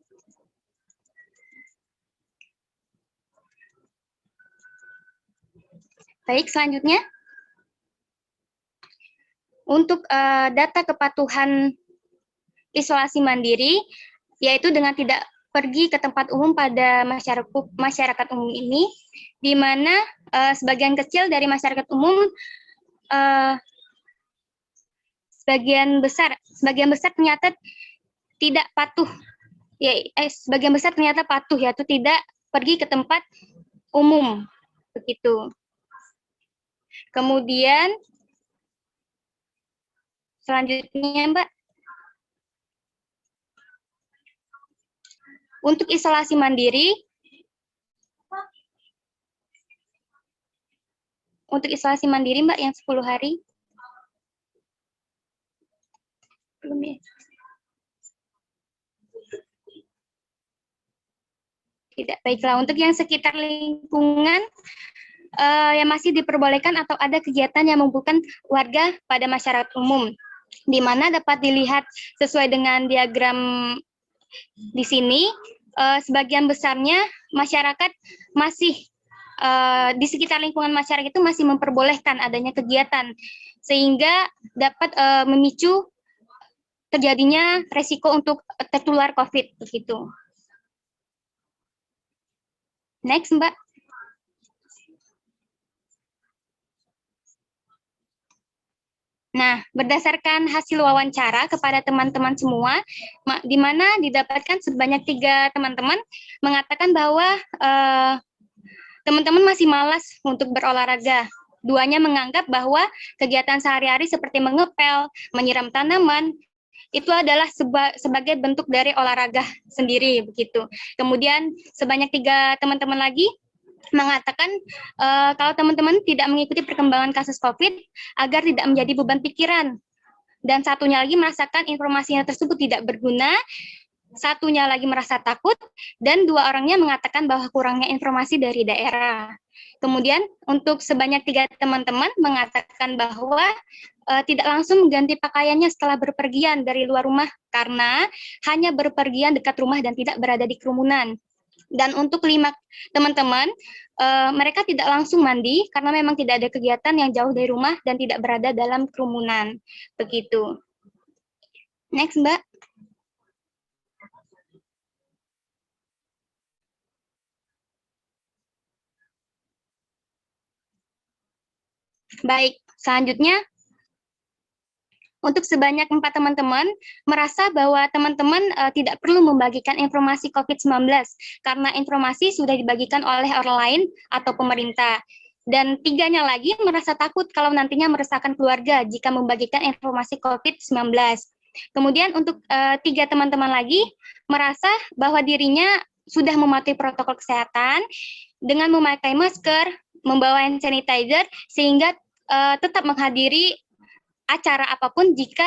Baik, selanjutnya. Untuk data kepatuhan isolasi mandiri, yaitu dengan tidak pergi ke tempat umum pada masyarakat umum ini, di mana sebagian kecil dari masyarakat umum sebagian besar ternyata tidak patuh sebagian besar ternyata patuh yaitu tidak pergi ke tempat umum begitu. Kemudian selanjutnya Mbak, untuk isolasi mandiri Mbak yang 10 hari belum ya? Tidak, baiklah. Untuk yang sekitar lingkungan yang masih diperbolehkan atau ada kegiatan yang mengumpulkan warga pada masyarakat umum, di mana dapat dilihat sesuai dengan diagram di sini, sebagian besarnya masyarakat masih di sekitar lingkungan masyarakat itu masih memperbolehkan adanya kegiatan, sehingga dapat memicu terjadinya resiko untuk tertular COVID begitu. Next, Mbak. Nah, berdasarkan hasil wawancara kepada teman-teman semua, di mana didapatkan sebanyak 3 teman-teman mengatakan bahwa teman-teman masih malas untuk berolahraga. Duanya menganggap bahwa kegiatan sehari-hari seperti mengepel, menyiram tanaman, itu adalah sebagai bentuk dari olahraga sendiri begitu. Kemudian sebanyak 3 teman-teman lagi mengatakan kalau teman-teman tidak mengikuti perkembangan kasus COVID agar tidak menjadi beban pikiran. Dan satunya lagi merasakan informasinya tersebut tidak berguna, satunya lagi merasa takut, dan 2 orangnya mengatakan bahwa kurangnya informasi dari daerah. Kemudian untuk sebanyak 3 teman-teman mengatakan bahwa tidak langsung mengganti pakaiannya setelah berpergian dari luar rumah karena hanya berpergian dekat rumah dan tidak berada di kerumunan. Dan untuk 5 teman-teman, mereka tidak langsung mandi karena memang tidak ada kegiatan yang jauh dari rumah dan tidak berada dalam kerumunan. Begitu. Next, Mbak. Baik, selanjutnya untuk sebanyak 4 teman-teman merasa bahwa teman-teman tidak perlu membagikan informasi COVID-19 karena informasi sudah dibagikan oleh orang lain atau pemerintah. Dan 3-nya lagi merasa takut kalau nantinya meresahkan keluarga jika membagikan informasi COVID-19. Kemudian untuk 3 teman-teman lagi merasa bahwa dirinya sudah mematuhi protokol kesehatan dengan memakai masker, membawa hand sanitizer, sehingga tetap menghadiri acara apapun jika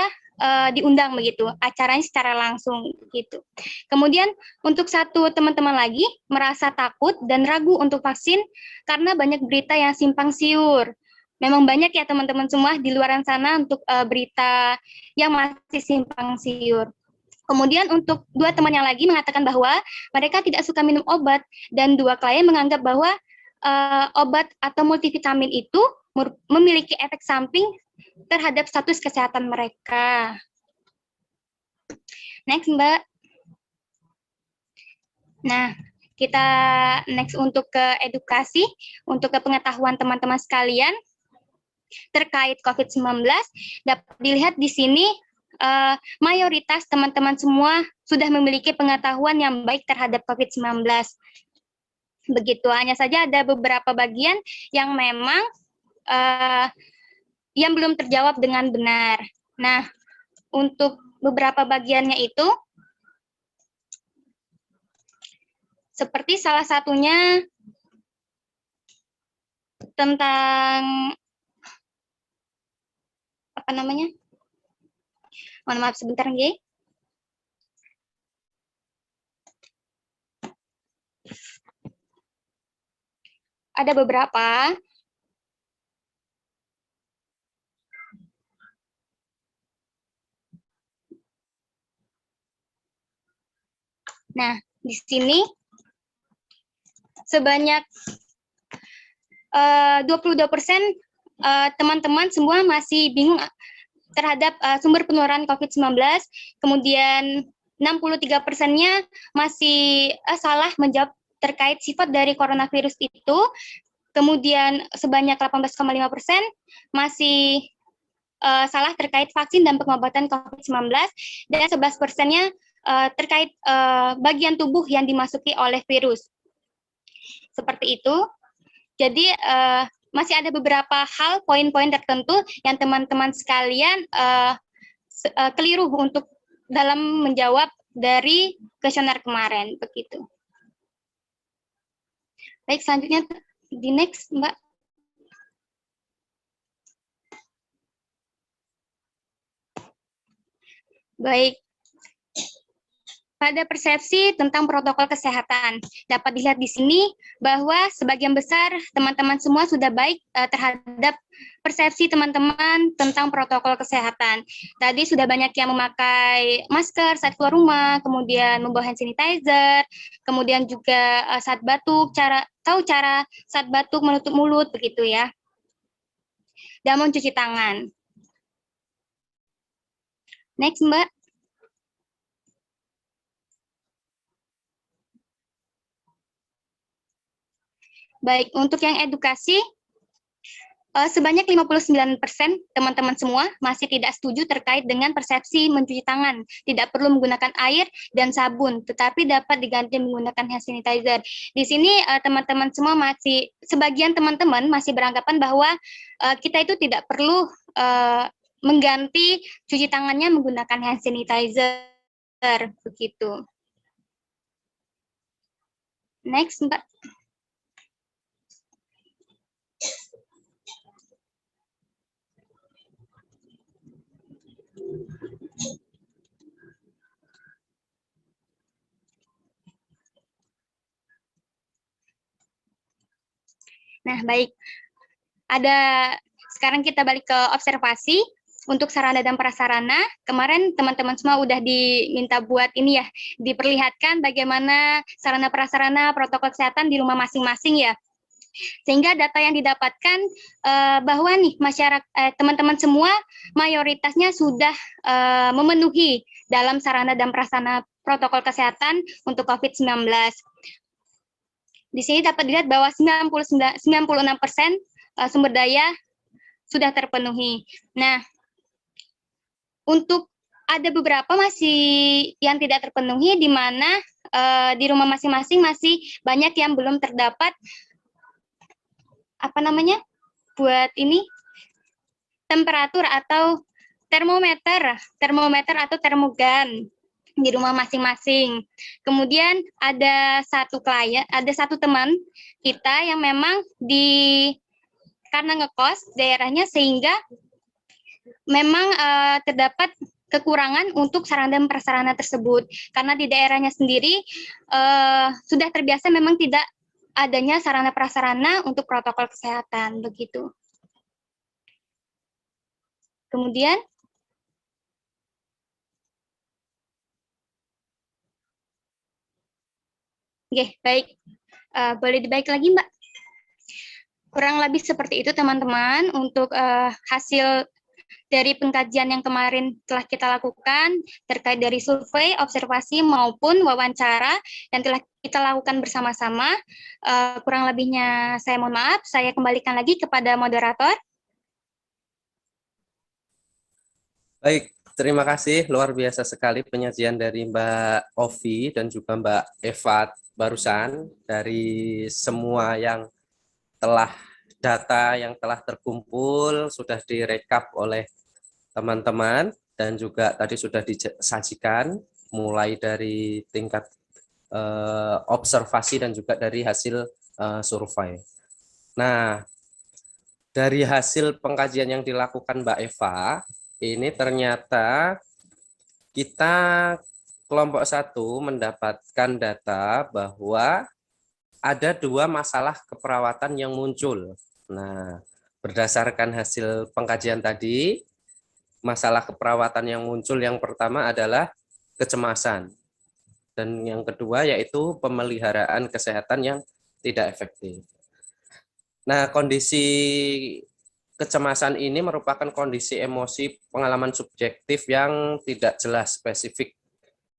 diundang begitu, acaranya secara langsung gitu. Kemudian untuk 1 teman-teman lagi merasa takut dan ragu untuk vaksin karena banyak berita yang simpang siur. Memang banyak ya teman-teman semua di luar sana untuk berita yang masih simpang siur. Kemudian untuk 2 teman yang lagi mengatakan bahwa mereka tidak suka minum obat dan 2 klien menganggap bahwa obat atau multivitamin itu memiliki efek samping terhadap status kesehatan mereka. Next, Mbak. Nah, kita next untuk ke edukasi, untuk ke pengetahuan teman-teman sekalian terkait COVID-19. Dapat dilihat di sini mayoritas teman-teman semua sudah memiliki pengetahuan yang baik terhadap COVID-19. Begitu, hanya saja ada beberapa bagian yang memang yang belum terjawab dengan benar. Nah, untuk beberapa bagiannya itu, seperti salah satunya tentang apa namanya? Mohon maaf sebentar, nggih. Ada beberapa. Nah, di sini sebanyak 22% teman-teman semua masih bingung terhadap sumber penularan COVID-19, kemudian 63%-nya masih salah menjawab terkait sifat dari coronavirus itu, kemudian sebanyak 18,5% masih salah terkait vaksin dan pengobatan COVID-19, dan 11%-nya terkait bagian tubuh yang dimasuki oleh virus. Seperti itu. Jadi masih ada beberapa hal, poin-poin tertentu yang teman-teman sekalian keliru untuk dalam menjawab dari kuesioner kemarin. Begitu. Baik, selanjutnya di next, Mbak. Baik. Pada persepsi tentang protokol kesehatan, dapat dilihat di sini bahwa sebagian besar teman-teman semua sudah baik terhadap persepsi teman-teman tentang protokol kesehatan. Tadi sudah banyak yang memakai masker saat keluar rumah, kemudian membawa hand sanitizer, kemudian juga saat batuk, tahu cara saat batuk menutup mulut, begitu ya. Dan mencuci tangan. Next, Mbak. Baik, untuk yang edukasi, sebanyak 59% teman-teman semua masih tidak setuju terkait dengan persepsi mencuci tangan. Tidak perlu menggunakan air dan sabun, tetapi dapat diganti menggunakan hand sanitizer. Di sini teman-teman semua sebagian teman-teman masih beranggapan bahwa kita itu tidak perlu mengganti cuci tangannya menggunakan hand sanitizer, begitu. Next, Mbak. Nah, baik. Sekarang kita balik ke observasi. Untuk sarana dan prasarana, kemarin teman-teman semua udah diminta buat ini ya, diperlihatkan bagaimana sarana prasarana protokol kesehatan di rumah masing-masing ya. Sehingga data yang didapatkan bahwa nih teman-teman semua mayoritasnya sudah memenuhi dalam sarana dan prasarana protokol kesehatan untuk COVID-19. Di sini dapat dilihat bahwa 96% sumber daya sudah terpenuhi. Nah, untuk ada beberapa masih yang tidak terpenuhi, di mana di rumah masing-masing masih banyak yang belum terdapat buat ini temperatur atau termometer atau termogan di rumah masing-masing. Kemudian ada satu teman kita yang memang karena ngekos daerahnya, sehingga memang terdapat kekurangan untuk sarana dan prasarana tersebut. Karena di daerahnya sendiri sudah terbiasa memang tidak adanya sarana prasarana untuk protokol kesehatan, begitu. Kemudian baik. Boleh dibaik lagi, Mbak. Kurang lebih seperti itu, teman-teman, untuk hasil dari pengkajian yang kemarin telah kita lakukan terkait dari survei, observasi, maupun wawancara yang telah kita lakukan bersama-sama. Kurang lebihnya saya mohon maaf, saya kembalikan lagi kepada moderator. Baik, terima kasih. Luar biasa sekali penyajian dari Mbak Ovi dan juga Mbak Eva barusan, dari semua yang data yang telah terkumpul sudah direkap oleh teman-teman, dan juga tadi sudah disajikan mulai dari tingkat observasi dan juga dari hasil survei. Nah, dari hasil pengkajian yang dilakukan Mbak Eva, ini ternyata kita kelompok 1 mendapatkan data bahwa ada 2 masalah keperawatan yang muncul. Nah, berdasarkan hasil pengkajian tadi, masalah keperawatan yang muncul yang pertama adalah kecemasan. Dan yang kedua yaitu pemeliharaan kesehatan yang tidak efektif. Nah, kondisi kecemasan ini merupakan kondisi emosi pengalaman subjektif yang tidak jelas spesifik,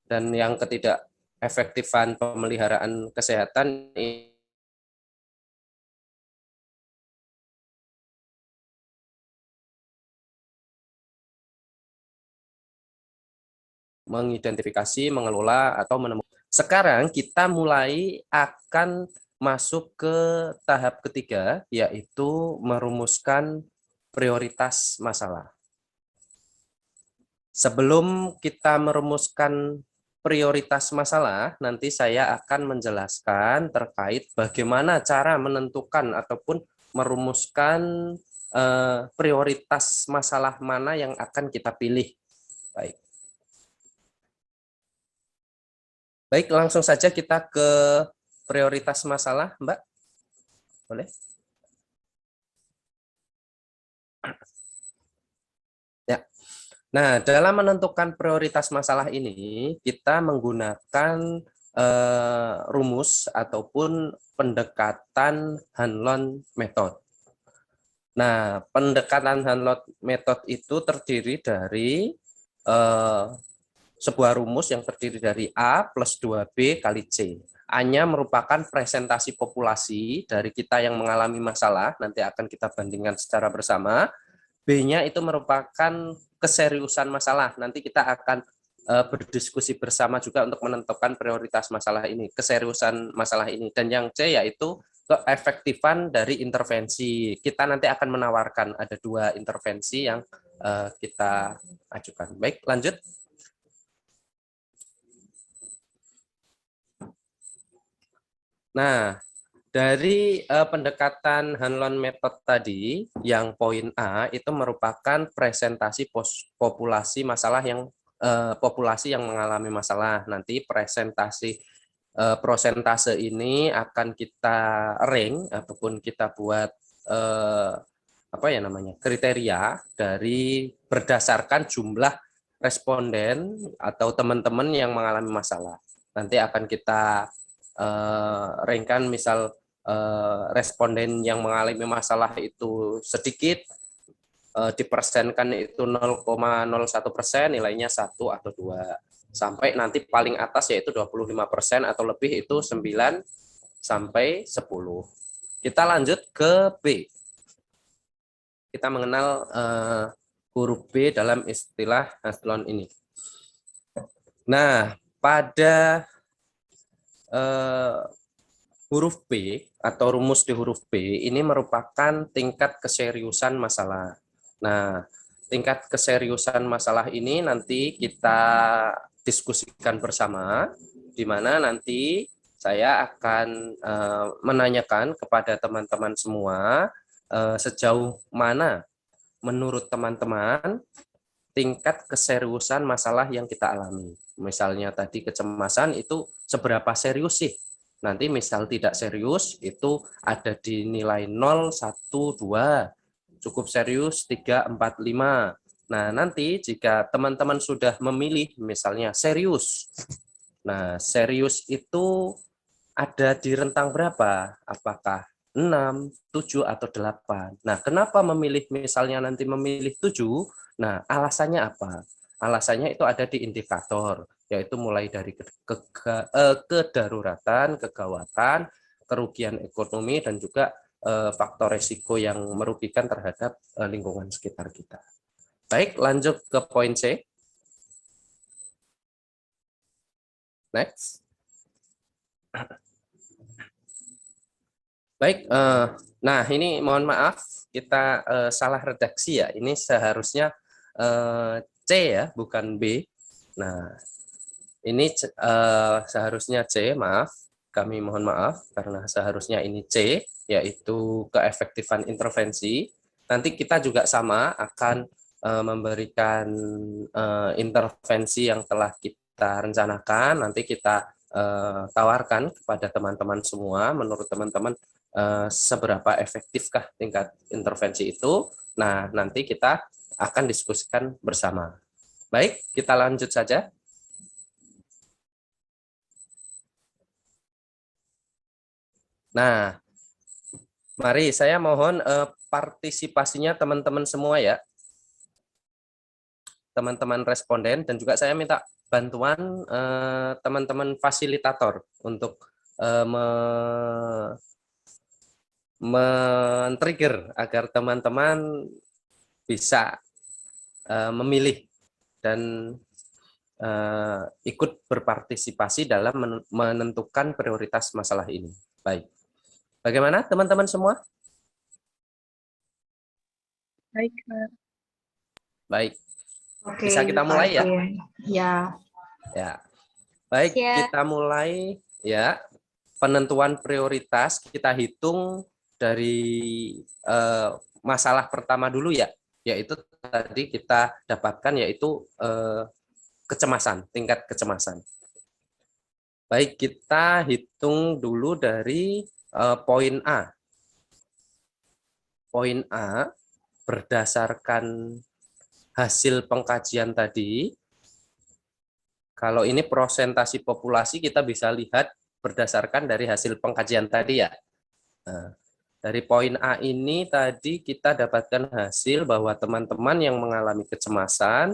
dan yang ketidakefektifan pemeliharaan kesehatan mengidentifikasi, mengelola, atau menemukan. Sekarang kita mulai akan masuk ke tahap ketiga, yaitu merumuskan prioritas masalah. Sebelum kita merumuskan prioritas masalah, nanti saya akan menjelaskan terkait bagaimana cara menentukan ataupun merumuskan prioritas masalah mana yang akan kita pilih. Baik, langsung saja kita ke prioritas masalah, Mbak. Boleh? Ya. Nah, dalam menentukan prioritas masalah ini, kita menggunakan rumus ataupun pendekatan Hanlon method. Nah, pendekatan Hanlon method itu terdiri dari sebuah rumus yang terdiri dari A plus 2B kali C. A-nya merupakan presentasi populasi dari kita yang mengalami masalah, nanti akan kita bandingkan secara bersama. B-nya itu merupakan keseriusan masalah, nanti kita akan berdiskusi bersama juga untuk menentukan prioritas masalah ini, keseriusan masalah ini. Dan yang C yaitu keefektifan dari intervensi. Kita nanti akan menawarkan ada 2 intervensi yang kita ajukan. Baik, lanjut. Nah, dari pendekatan Hanlon Method tadi, yang poin A itu merupakan presentasi populasi masalah yang populasi yang mengalami masalah. Nanti presentasi prosentase ini akan kita rank ataupun kita buat apa ya namanya kriteria dari berdasarkan jumlah responden atau teman-teman yang mengalami masalah. Nanti akan kita rankan misal responden yang mengalami masalah itu sedikit, dipersenkan itu 0,01%, nilainya 1 atau 2. Sampai nanti paling atas yaitu 25% atau lebih itu 9 sampai 10. Kita lanjut ke B. Kita mengenal huruf B dalam istilah Hanlon ini. Nah, pada huruf B atau rumus di huruf B ini merupakan tingkat keseriusan masalah. Nah, tingkat keseriusan masalah ini nanti kita diskusikan bersama, di mana nanti saya akan menanyakan kepada teman-teman semua sejauh mana menurut teman-teman tingkat keseriusan masalah yang kita alami. Misalnya tadi kecemasan itu seberapa serius sih? Nanti misal tidak serius itu ada di nilai 0, 1, 2. Cukup serius 3, 4, 5. Nah, nanti jika teman-teman sudah memilih misalnya serius. Nah, serius itu ada di rentang berapa? Apakah 6, 7, atau 8? Nah, kenapa memilih misalnya nanti memilih 7? Nah, alasannya apa? Alasannya itu ada di indikator, yaitu mulai dari kedaruratan, kegawatan, kerugian ekonomi, dan juga faktor resiko yang merugikan terhadap lingkungan sekitar kita. Baik, lanjut ke poin C. Next. Baik, nah ini mohon maaf, kita salah redaksi ya. Ini seharusnya C ya, bukan B. Nah, ini seharusnya C, maaf. Kami mohon maaf, karena seharusnya ini C, yaitu keefektifan intervensi. Nanti kita juga sama akan memberikan intervensi yang telah kita rencanakan. Nanti kita tawarkan kepada teman-teman semua, menurut teman-teman seberapa efektifkah tingkat intervensi itu. Nah, nanti kita akan diskusikan bersama. Baik, kita lanjut saja. Nah, mari saya mohon partisipasinya teman-teman semua ya. Teman-teman responden, dan juga saya minta bantuan teman-teman fasilitator untuk men-trigger agar teman-teman bisa memilih dan ikut berpartisipasi dalam menentukan prioritas masalah ini. Baik. Bagaimana teman-teman semua? Baik, Kak. Baik. Oke, Bisa kita mulai ya? Ya. Ya. Baik, kita mulai ya. Penentuan prioritas kita hitung dari masalah pertama dulu ya, yaitu tadi kita dapatkan yaitu kecemasan, tingkat kecemasan. Baik, kita hitung dulu dari poin A. Poin A berdasarkan hasil pengkajian tadi, kalau ini presentasi populasi kita bisa lihat berdasarkan dari hasil pengkajian tadi ya. Nah, dari poin A ini tadi kita dapatkan hasil bahwa teman-teman yang mengalami kecemasan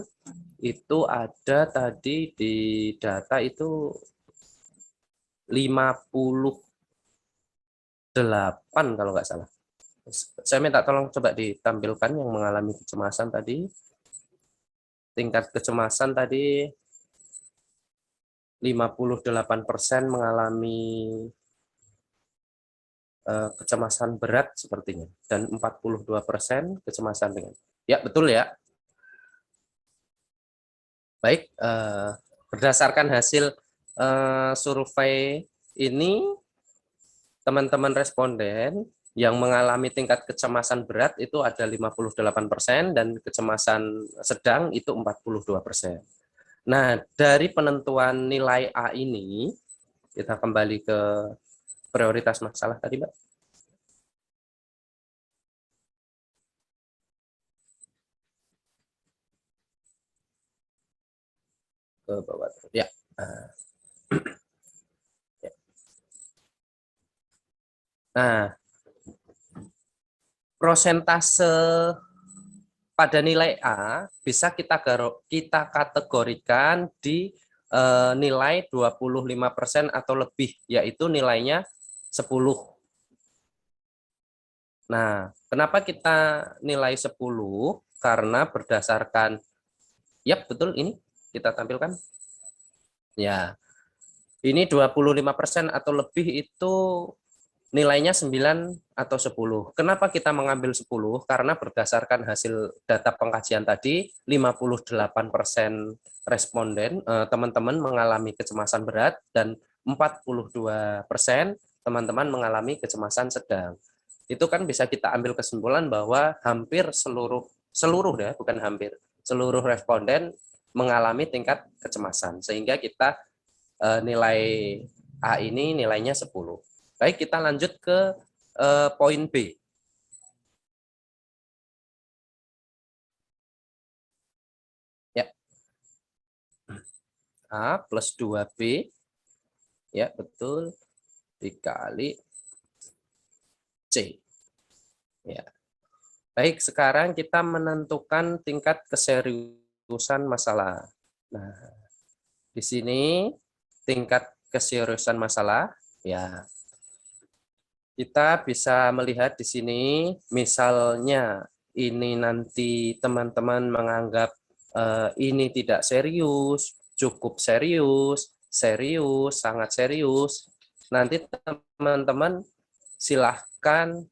itu ada tadi di data itu 58 kalau nggak salah. Saya minta tolong coba ditampilkan yang mengalami kecemasan tadi. Tingkat kecemasan tadi 58% mengalami kecemasan berat sepertinya, dan 42% kecemasan ringan. Ya, betul ya. Baik, berdasarkan hasil survei ini, teman-teman responden yang mengalami tingkat kecemasan berat itu ada 58% dan kecemasan sedang itu 42%. Nah, dari penentuan nilai A ini, kita kembali ke prioritas masalah tadi, Mbak. Ke bawah. Ya. Nah, prosentase pada nilai A bisa kita kategorikan di nilai 25% atau lebih, yaitu nilainya 10. Nah, kenapa kita nilai 10? Karena berdasarkan, ya betul, ini kita tampilkan. Ya, ini 25% atau lebih itu nilainya 9 atau 10. Kenapa kita mengambil 10? Karena berdasarkan hasil data pengkajian tadi, 58% responden, teman-teman mengalami kecemasan berat, dan 42% teman-teman mengalami kecemasan sedang. Itu kan bisa kita ambil kesimpulan bahwa hampir seluruh ya, bukan hampir, seluruh responden mengalami tingkat kecemasan. Sehingga kita nilai A ini nilainya 10. Baik, kita lanjut ke poin B. Ya. A plus 2B. Ya, betul. Dikali C. Ya. Baik, sekarang kita menentukan tingkat keseriusan masalah. Nah, di sini tingkat keseriusan masalah, ya. Kita bisa melihat di sini, misalnya ini nanti teman-teman menganggap ini tidak serius, cukup serius, serius, sangat serius. Nanti teman-teman silahkan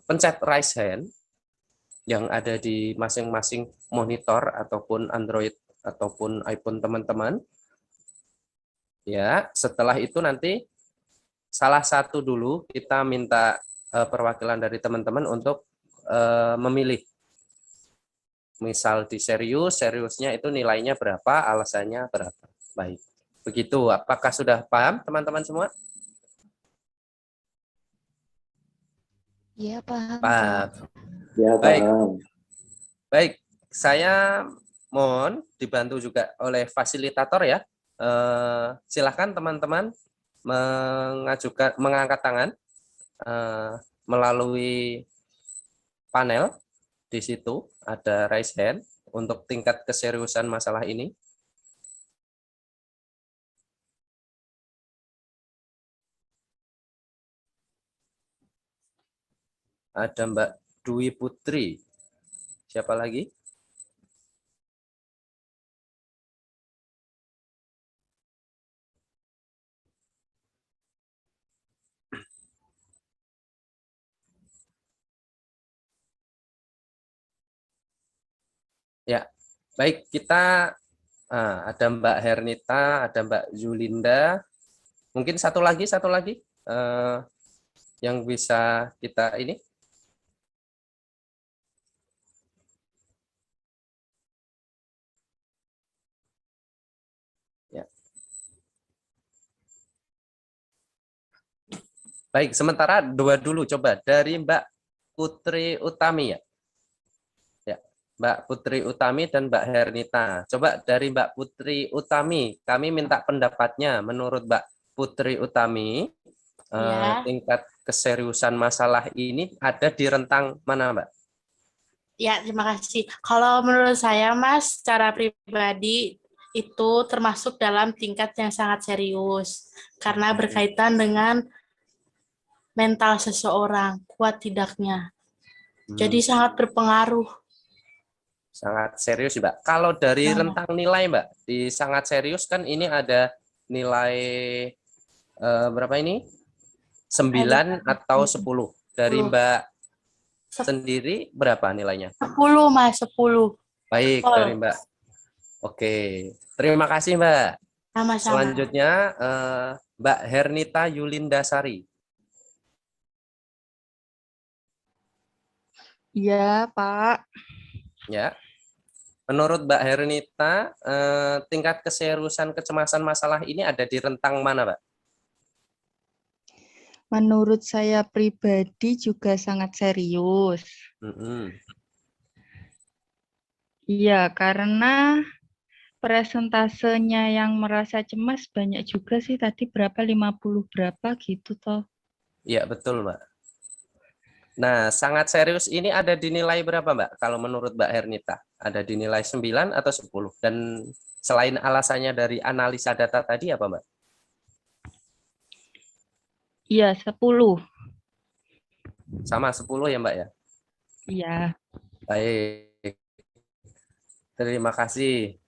pencet raise hand yang ada di masing-masing monitor ataupun Android ataupun iPhone teman-teman. Ya, setelah itu nanti salah satu dulu kita minta perwakilan dari teman-teman untuk memilih. Misal di seriusnya itu nilainya berapa, alasannya berapa. Baik, begitu. Apakah sudah paham teman-teman semua? Iya, paham. Paham. Ya, Baik. paham. Baik, saya mohon dibantu juga oleh fasilitator ya. Silakan teman-teman mengangkat tangan melalui panel. Di situ ada raise hand untuk tingkat keseriusan masalah ini. Ada Mbak Dwi Putri. Siapa lagi? Ya, baik, kita ada Mbak Hernita, ada Mbak Yulinda, mungkin satu lagi yang bisa kita ini. Ya. Baik, sementara dua dulu, coba dari Mbak Putri Utami ya. Mbak Putri Utami dan Mbak Hernita. Coba dari Mbak Putri Utami, kami minta pendapatnya. Menurut Mbak Putri Utami, tingkat keseriusan masalah ini ada di rentang mana, Mbak? Ya, terima kasih. Kalau menurut saya, Mas, secara pribadi, itu termasuk dalam tingkat yang sangat serius karena berkaitan dengan mental seseorang, kuat tidaknya. Jadi sangat berpengaruh. Sangat serius, Mbak. Kalau dari rentang nilai, Mbak, di sangat serius kan ini ada nilai berapa ini? 9 atau 10. Dari Mbak sendiri berapa nilainya? 10, Mas, 10. Baik, dari Mbak. Oke, terima kasih, Mbak. Sama-sama. Selanjutnya Mbak Hernita Yulindasari. Ya, Pak. Ya. Menurut Mbak Hernita, tingkat keseriusan kecemasan masalah ini ada di rentang mana, Mbak? Menurut saya pribadi juga sangat serius. Iya, karena presentasenya yang merasa cemas banyak juga sih, tadi berapa, 50 berapa gitu toh. Iya, betul, Mbak. Nah, sangat serius ini ada di nilai berapa, Mbak? Kalau menurut Mbak Hernita, ada di nilai 9 atau 10? Dan selain alasannya dari analisa data tadi apa, Mbak? Iya, 10. Sama 10 ya, Mbak ya? Iya. Baik. Terima kasih.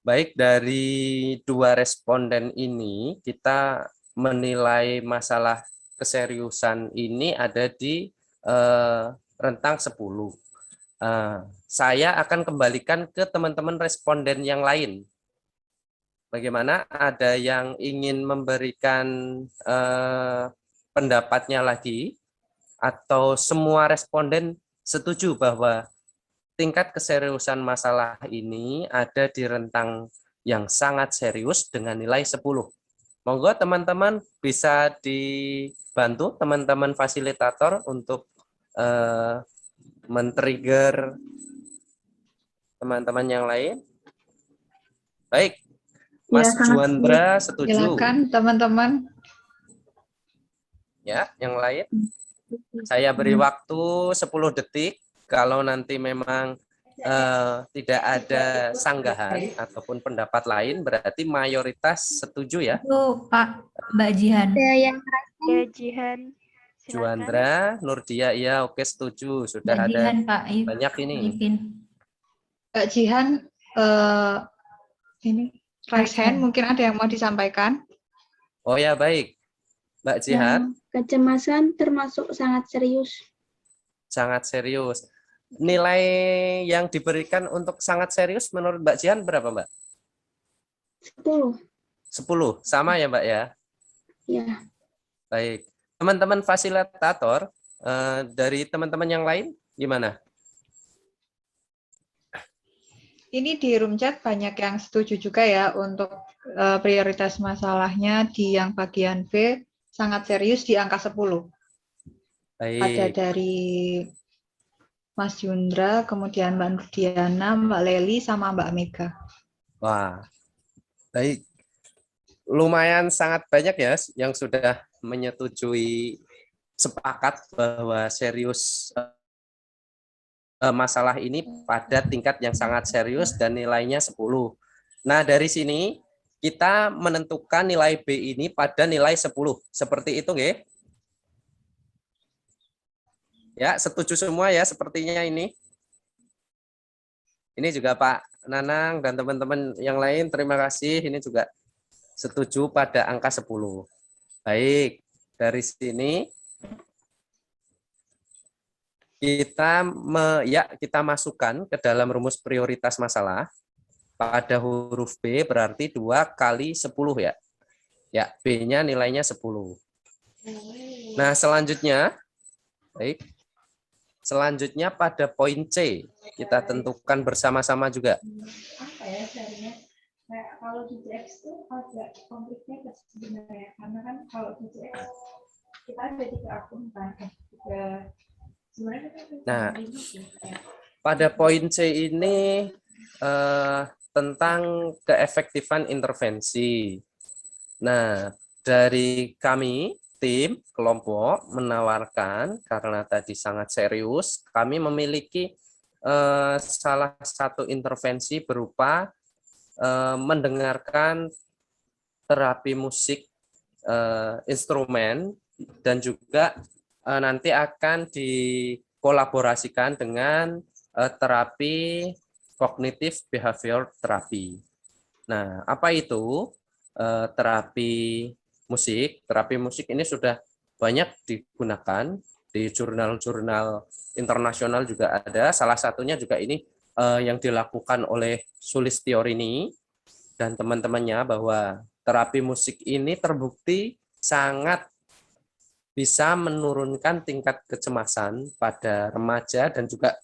Baik, dari 2 responden ini, kita menilai masalah keseriusan ini ada di rentang 10. Saya akan kembalikan ke teman-teman responden yang lain. Bagaimana? Ada yang ingin memberikan pendapatnya lagi, atau semua responden setuju bahwa tingkat keseriusan masalah ini ada di rentang yang sangat serius dengan nilai 10. Monggo teman-teman bisa dibantu teman-teman fasilitator untuk men-trigger teman-teman yang lain. Baik, Mas Juandra setuju. Silakan teman-teman. Ya, yang lain. Saya beri waktu 10 detik. Kalau nanti memang tidak ada sanggahan ataupun pendapat lain, berarti mayoritas setuju ya. Itu Pak, Mbak Jihan. Ya, Jihan. Juandra, Nurdia, iya, oke, setuju. Sudah Mbak ada Jihan, Pak. banyak ini. Mbak Jihan, ini raise hand, mungkin ada yang mau disampaikan. Oh ya, baik. Mbak Jihan. Kecemasan termasuk sangat serius. Sangat serius. Nilai yang diberikan untuk sangat serius menurut Mbak Jihan berapa, Mbak? 10. 10, sama ya, Mbak ya? Ya. Baik. Teman-teman fasilitator, dari teman-teman yang lain, gimana? Ini di room chat banyak yang setuju juga ya untuk prioritas masalahnya di yang bagian B sangat serius di angka 10. Baik. Ada dari Mas Yundra, kemudian Mbak Nurdiana, Mbak Leli, sama Mbak Mega. Wah, baik. Lumayan sangat banyak ya yang sudah menyetujui, sepakat bahwa serius masalah ini pada tingkat yang sangat serius dan nilainya 10. Nah, dari sini kita menentukan nilai B ini pada nilai 10. Seperti itu, nggih? Ya, setuju semua ya sepertinya ini. Ini juga Pak Nanang dan teman-teman yang lain, terima kasih. Ini juga setuju pada angka 10. Baik, dari sini kita masukkan ke dalam rumus prioritas masalah. Pada huruf B berarti 2 kali 10 ya. Ya, B-nya nilainya 10. Nah, selanjutnya, baik. Selanjutnya pada poin C, kita tentukan bersama-sama juga. Apa ya sebenarnya? Kalau DCX itu agak complicated sebenarnya, karena kan kalau DCX kita ada 3 akun kan, Nah, pada poin C ini tentang keefektifan intervensi. Nah, dari kami tim kelompok menawarkan, karena tadi sangat serius, kami memiliki salah satu intervensi berupa mendengarkan terapi musik instrumen dan juga nanti akan dikolaborasikan dengan terapi kognitif behavior terapi. Nah, apa itu terapi musik? Terapi musik ini sudah banyak digunakan di jurnal-jurnal internasional juga ada. Salah satunya juga ini yang dilakukan oleh Sulistiorini dan teman-temannya, bahwa terapi musik ini terbukti sangat bisa menurunkan tingkat kecemasan pada remaja dan juga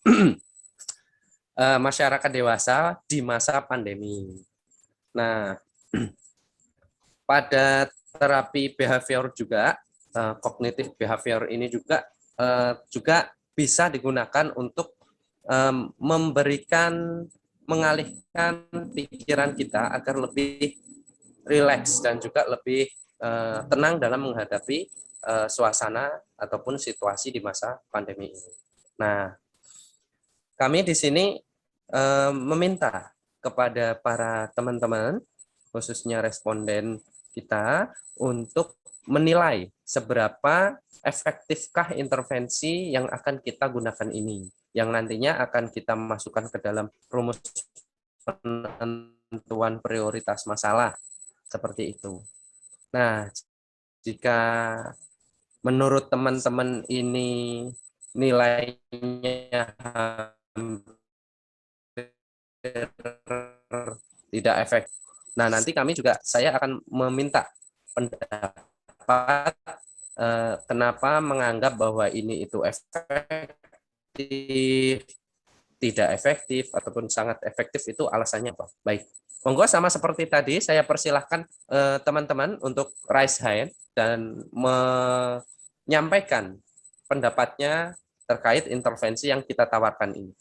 masyarakat dewasa di masa pandemi. Nah, pada terapi behavior juga, kognitif behavior ini juga bisa digunakan untuk mengalihkan pikiran kita agar lebih rileks dan juga lebih tenang dalam menghadapi suasana ataupun situasi di masa pandemi ini. Nah, kami di sini meminta kepada para teman-teman, khususnya responden kita, untuk menilai seberapa efektifkah intervensi yang akan kita gunakan ini, yang nantinya akan kita masukkan ke dalam rumus penentuan prioritas masalah, seperti itu. Nah, jika menurut teman-teman ini nilainya tidak efektif. Nah, nanti saya akan meminta pendapat kenapa menganggap bahwa ini itu efektif, tidak efektif, ataupun sangat efektif, itu alasannya apa. Baik, monggo, sama seperti tadi, saya persilahkan teman-teman untuk raise hand dan menyampaikan pendapatnya terkait intervensi yang kita tawarkan ini.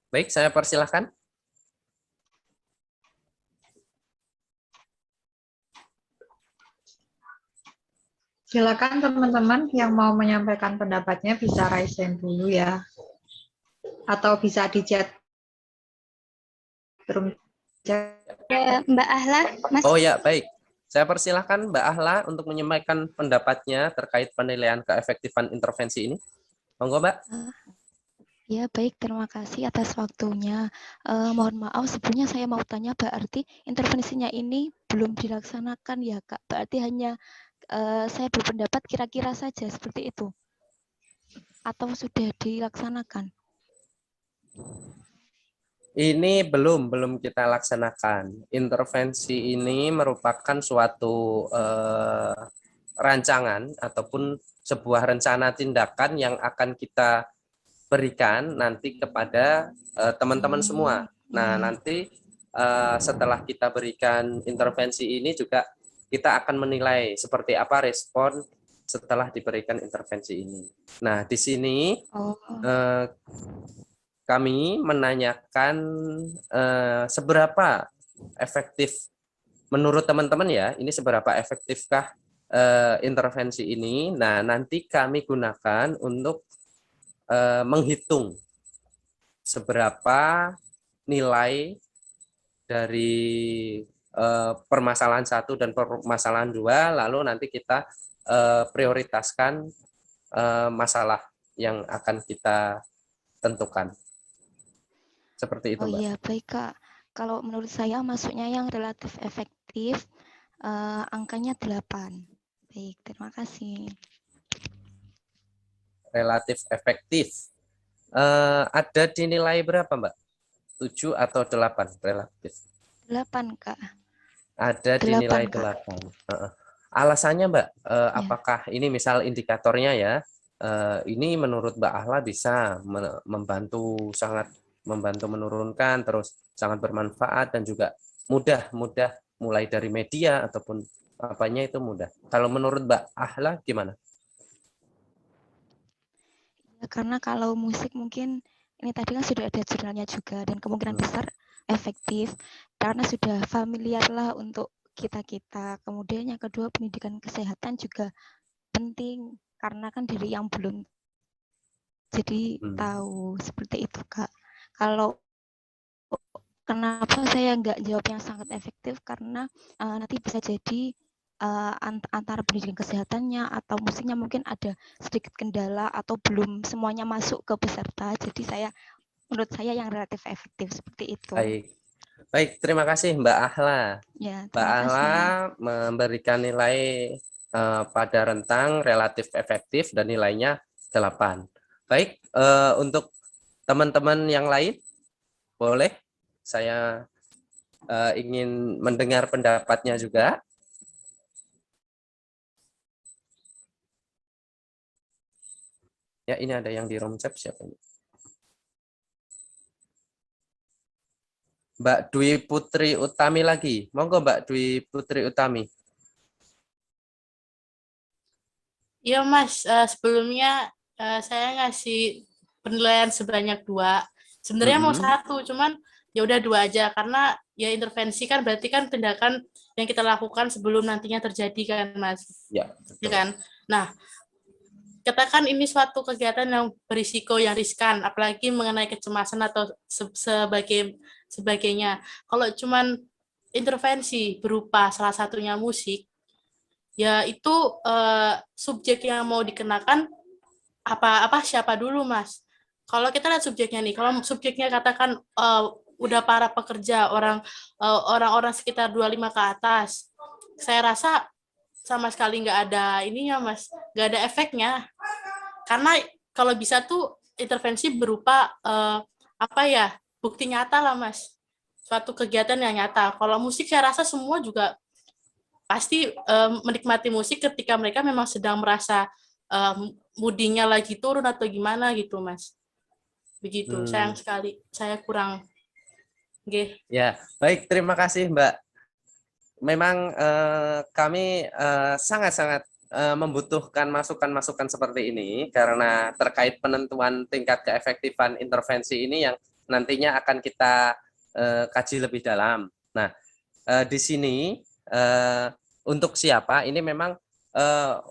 Baik, saya persilahkan. Silakan teman-teman yang mau menyampaikan pendapatnya bisa raise hand dulu ya. Atau bisa di chat room. Mbak Ahla, Mas. Oh ya, baik. Saya persilahkan Mbak Ahla untuk menyampaikan pendapatnya terkait penilaian keefektifan intervensi ini. Monggo, Mbak. Ya, baik, terima kasih atas waktunya. Mohon maaf, sebelumnya saya mau tanya, berarti intervensinya ini belum dilaksanakan ya, Kak? Berarti hanya saya berpendapat kira-kira saja, seperti itu? Atau sudah dilaksanakan? Ini belum kita laksanakan. Intervensi ini merupakan suatu rancangan ataupun sebuah rencana tindakan yang akan kita berikan nanti kepada teman-teman semua. Nah, nanti setelah kita berikan intervensi ini juga kita akan menilai seperti apa respon setelah diberikan intervensi ini. Nah, di sini kami menanyakan seberapa efektif menurut teman-teman ya, ini seberapa efektifkah intervensi ini. Nah, nanti kami gunakan untuk menghitung seberapa nilai dari permasalahan 1 dan permasalahan 2, lalu nanti kita prioritaskan masalah yang akan kita tentukan. Seperti itu, Mbak. Oh iya, baik, Kak. Kalau menurut saya masuknya yang relatif efektif, angkanya 8. Baik, terima kasih. Relatif efektif. Ada di nilai berapa, Mbak? 7 atau 8 relatif? 8, Kak. Ada di nilai 8. Alasannya, Mbak, apakah ini misal indikatornya ya, ini menurut Mbak Ahla bisa sangat membantu menurunkan, terus sangat bermanfaat dan juga mudah mulai dari media ataupun apanya itu mudah. Kalau menurut Mbak Ahla gimana? Ya, karena kalau musik mungkin ini tadi kan sudah ada jurnalnya juga dan kemungkinan besar efektif karena sudah familiar lah untuk kita-kita. Kemudian yang kedua, pendidikan kesehatan juga penting karena kan dari yang belum jadi tahu, seperti itu, Kak. Kalau kenapa saya nggak jawab yang sangat efektif, karena nanti bisa jadi antara pendidikan kesehatannya atau musiknya mungkin ada sedikit kendala atau belum semuanya masuk ke peserta. Jadi menurut saya yang relatif efektif seperti itu. Baik, terima kasih Mbak Ahla. Ya, Mbak terima Ahla kasih. memberikan nilai pada rentang relatif efektif dan nilainya 8. Baik, untuk teman-teman yang lain, boleh saya ingin mendengar pendapatnya juga. Ya, ini ada yang di room chat, siapa ini? Mbak Dwi Putri Utami lagi. Monggo Mbak Dwi Putri Utami. Iya Mas, sebelumnya saya ngasih penilaian sebanyak 2. Sebenarnya mau 1, cuman ya udah 2 aja karena ya intervensi kan berarti kan tindakan yang kita lakukan sebelum nantinya terjadi kan Mas. Ya, betul. Ya kan? Nah, katakan ini suatu kegiatan yang berisiko, yang riskan, apalagi mengenai kecemasan atau sebagainya. Kalau cuman intervensi berupa salah satunya musik, ya itu subjek yang mau dikenakan siapa dulu Mas? Kalau kita lihat subjeknya nih, kalau subjeknya katakan udah para pekerja, orang-orang sekitar 25 ke atas, saya rasa sama sekali nggak ada ininya Mas, nggak ada efeknya. Karena kalau bisa tuh intervensi berupa bukti nyata lah Mas, suatu kegiatan yang nyata. Kalau musik saya rasa semua juga pasti menikmati musik ketika mereka memang sedang merasa moodingnya lagi turun atau gimana gitu Mas. Begitu, sayang sekali saya kurang. Ya, baik, terima kasih Mbak. Memang kami sangat-sangat membutuhkan masukan-masukan seperti ini karena terkait penentuan tingkat keefektifan intervensi ini yang nantinya akan kita kaji lebih dalam. Nah, di sini untuk siapa? Ini memang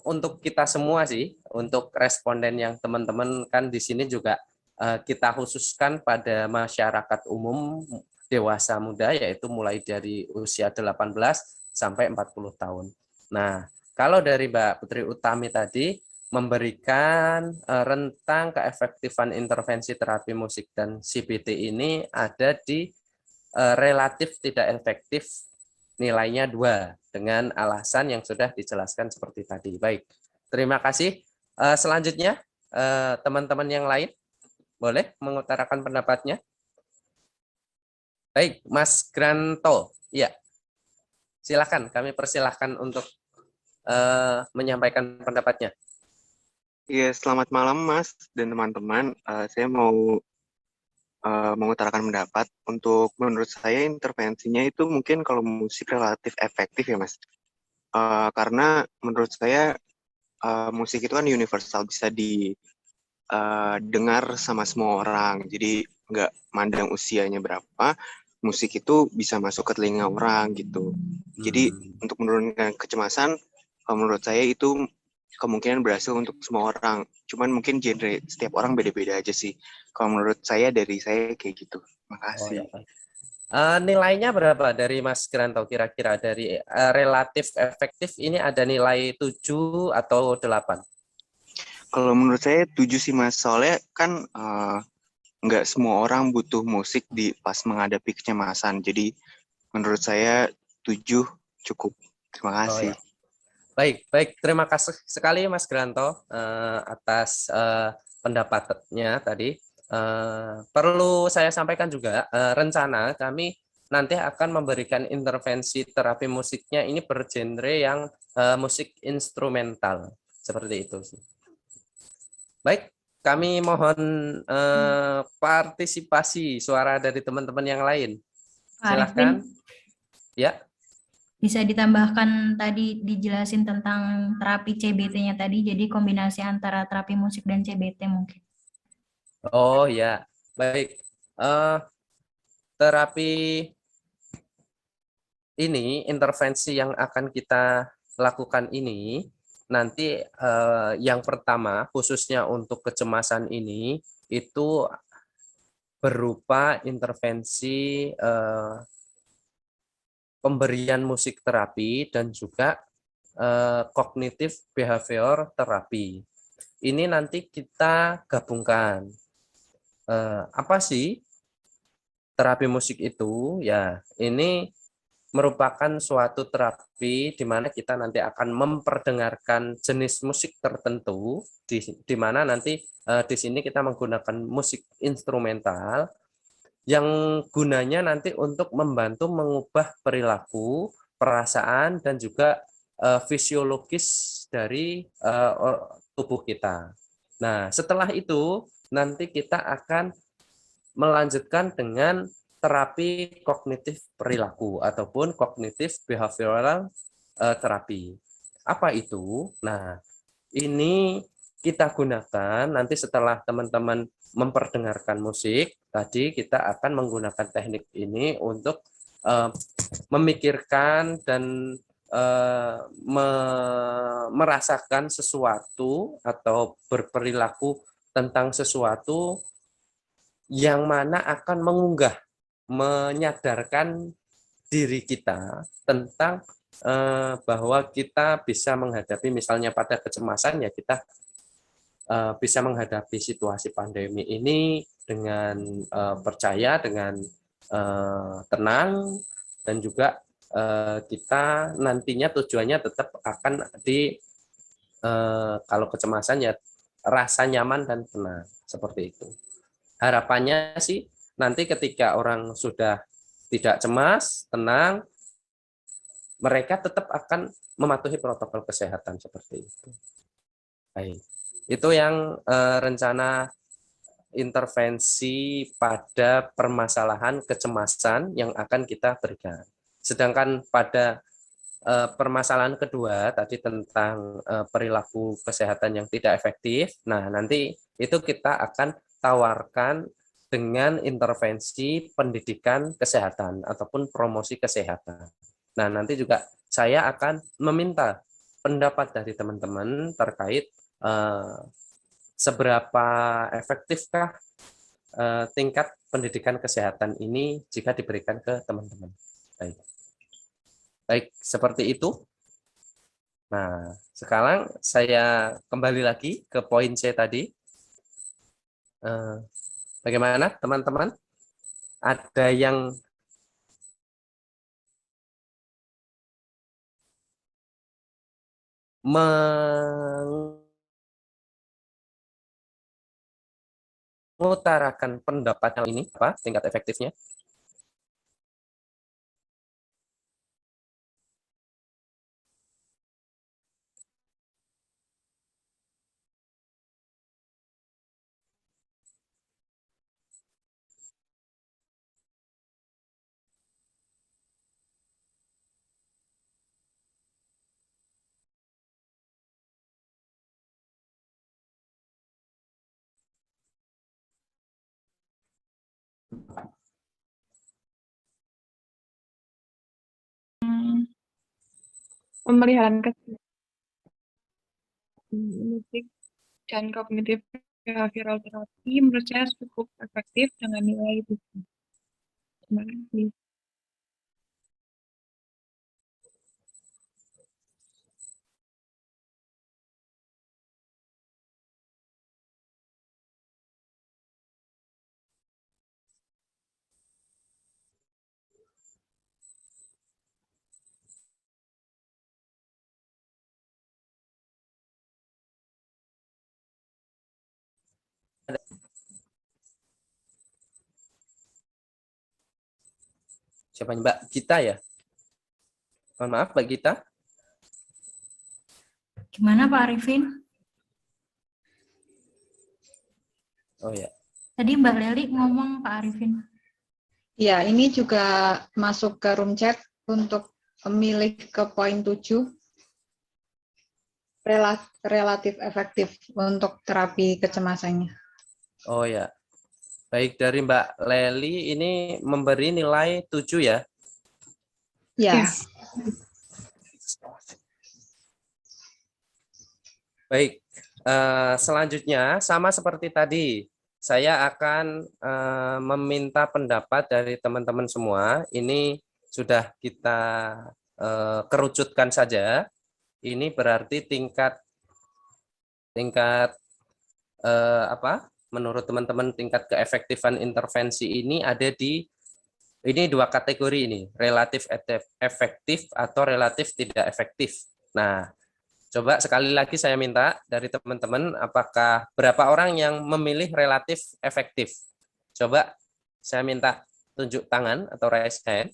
untuk kita semua sih, untuk responden yang teman-teman kan di sini juga kita khususkan pada masyarakat umum dewasa muda, yaitu mulai dari usia 18 sampai 40 tahun. Nah, kalau dari Mbak Putri Utami tadi memberikan rentang keefektifan intervensi terapi musik dan CBT ini ada di relatif tidak efektif, nilainya 2 dengan alasan yang sudah dijelaskan seperti tadi. Baik, terima kasih. Selanjutnya teman-teman yang lain boleh mengutarakan pendapatnya. Baik, Mas Granto, ya, silakan. Kami persilahkan untuk menyampaikan pendapatnya. Iya, selamat malam Mas dan teman-teman. Saya mau mengutarakan pendapat. Untuk menurut saya intervensinya itu mungkin kalau musik relatif efektif ya Mas. Karena menurut saya musik itu kan universal, bisa didengar sama semua orang. Jadi nggak mandang usianya berapa, musik itu bisa masuk ke telinga orang gitu. Jadi untuk menurunkan kecemasan, menurut saya itu kemungkinan berhasil untuk semua orang. Cuman mungkin genre setiap orang beda-beda aja sih. Kalau menurut saya, dari saya kayak gitu. Makasih. Oh, ya. Nilainya berapa dari Mas Granto kira-kira? Dari relatif efektif ini ada nilai 7 atau 8? Kalau menurut saya 7 sih Mas. Soalnya kan nggak semua orang butuh musik pas menghadapi kecemasan. Jadi menurut saya 7 cukup. Terima kasih. Oh, ya. Baik. Terima kasih sekali Mas Granto atas pendapatnya tadi. Perlu saya sampaikan juga rencana kami nanti akan memberikan intervensi terapi musiknya ini bergenre yang musik instrumental seperti itu sih. Baik, kami mohon partisipasi suara dari teman-teman yang lain. Silakan. Ya. Bisa ditambahkan tadi dijelasin tentang terapi CBT-nya tadi, jadi kombinasi antara terapi musik dan CBT mungkin. Oh ya, baik. Terapi ini, intervensi yang akan kita lakukan ini, nanti yang pertama khususnya untuk kecemasan ini, itu berupa intervensi pemberian musik terapi dan juga kognitif behavior terapi. Ini nanti kita gabungkan. Apa sih terapi musik itu? Ya, ini merupakan suatu terapi di mana kita nanti akan memperdengarkan jenis musik tertentu, di mana nanti di sini kita menggunakan musik instrumental yang gunanya nanti untuk membantu mengubah perilaku, perasaan, dan juga fisiologis dari tubuh kita. Nah, setelah itu nanti kita akan melanjutkan dengan terapi kognitif perilaku ataupun kognitif behavioral terapi. Apa itu? Nah, ini kita gunakan nanti setelah teman-teman memperdengarkan musik, tadi kita akan menggunakan teknik ini untuk memikirkan dan merasakan sesuatu atau berperilaku tentang sesuatu yang mana akan menyadarkan diri kita tentang bahwa kita bisa menghadapi, misalnya pada kecemasan, ya kita bisa menghadapi situasi pandemi ini dengan percaya, dengan tenang, dan juga kita nantinya tujuannya tetap akan kalau kecemasan ya rasa nyaman dan tenang, seperti itu. Harapannya sih nanti ketika orang sudah tidak cemas, tenang, mereka tetap akan mematuhi protokol kesehatan seperti itu. Baik, itu yang rencana intervensi pada permasalahan kecemasan yang akan kita berikan. Sedangkan pada permasalahan kedua tadi tentang perilaku kesehatan yang tidak efektif, nah nanti itu kita akan tawarkan dengan intervensi pendidikan kesehatan ataupun promosi kesehatan. Nah, nanti juga saya akan meminta pendapat dari teman-teman terkait seberapa efektifkah tingkat pendidikan kesehatan ini jika diberikan ke teman-teman. Baik, seperti itu. Nah, sekarang saya kembali lagi ke poin C tadi. Bagaimana teman-teman? Ada yang mengutarakan pendapat hal ini, apa tingkat efektifnya? Pemeliharaan musik dan kognitif behavioral terapi menurut saya cukup efektif dengan nilai 7. Terima kasih. Siapa Mbak Gita ya? Mohon maaf Mbak Gita. Gimana Pak Arifin? Oh ya. Tadi Mbak Leli ngomong Pak Arifin. Ya, ini juga masuk ke room chat untuk memilih ke poin 7. Relatif efektif untuk terapi kecemasannya. Oh ya. Baik, dari Mbak Leli ini memberi nilai 7 ya? Ya. Baik, selanjutnya sama seperti tadi. saya akan meminta pendapat dari teman-teman semua. Ini sudah kita kerucutkan saja. Ini berarti tingkat apa? Menurut teman-teman tingkat keefektifan intervensi ini ada di ini dua kategori ini, relatif efektif atau relatif tidak efektif. Nah, coba sekali lagi saya minta dari teman-teman, apakah berapa orang yang memilih relatif efektif? Coba saya minta tunjuk tangan atau raise hand,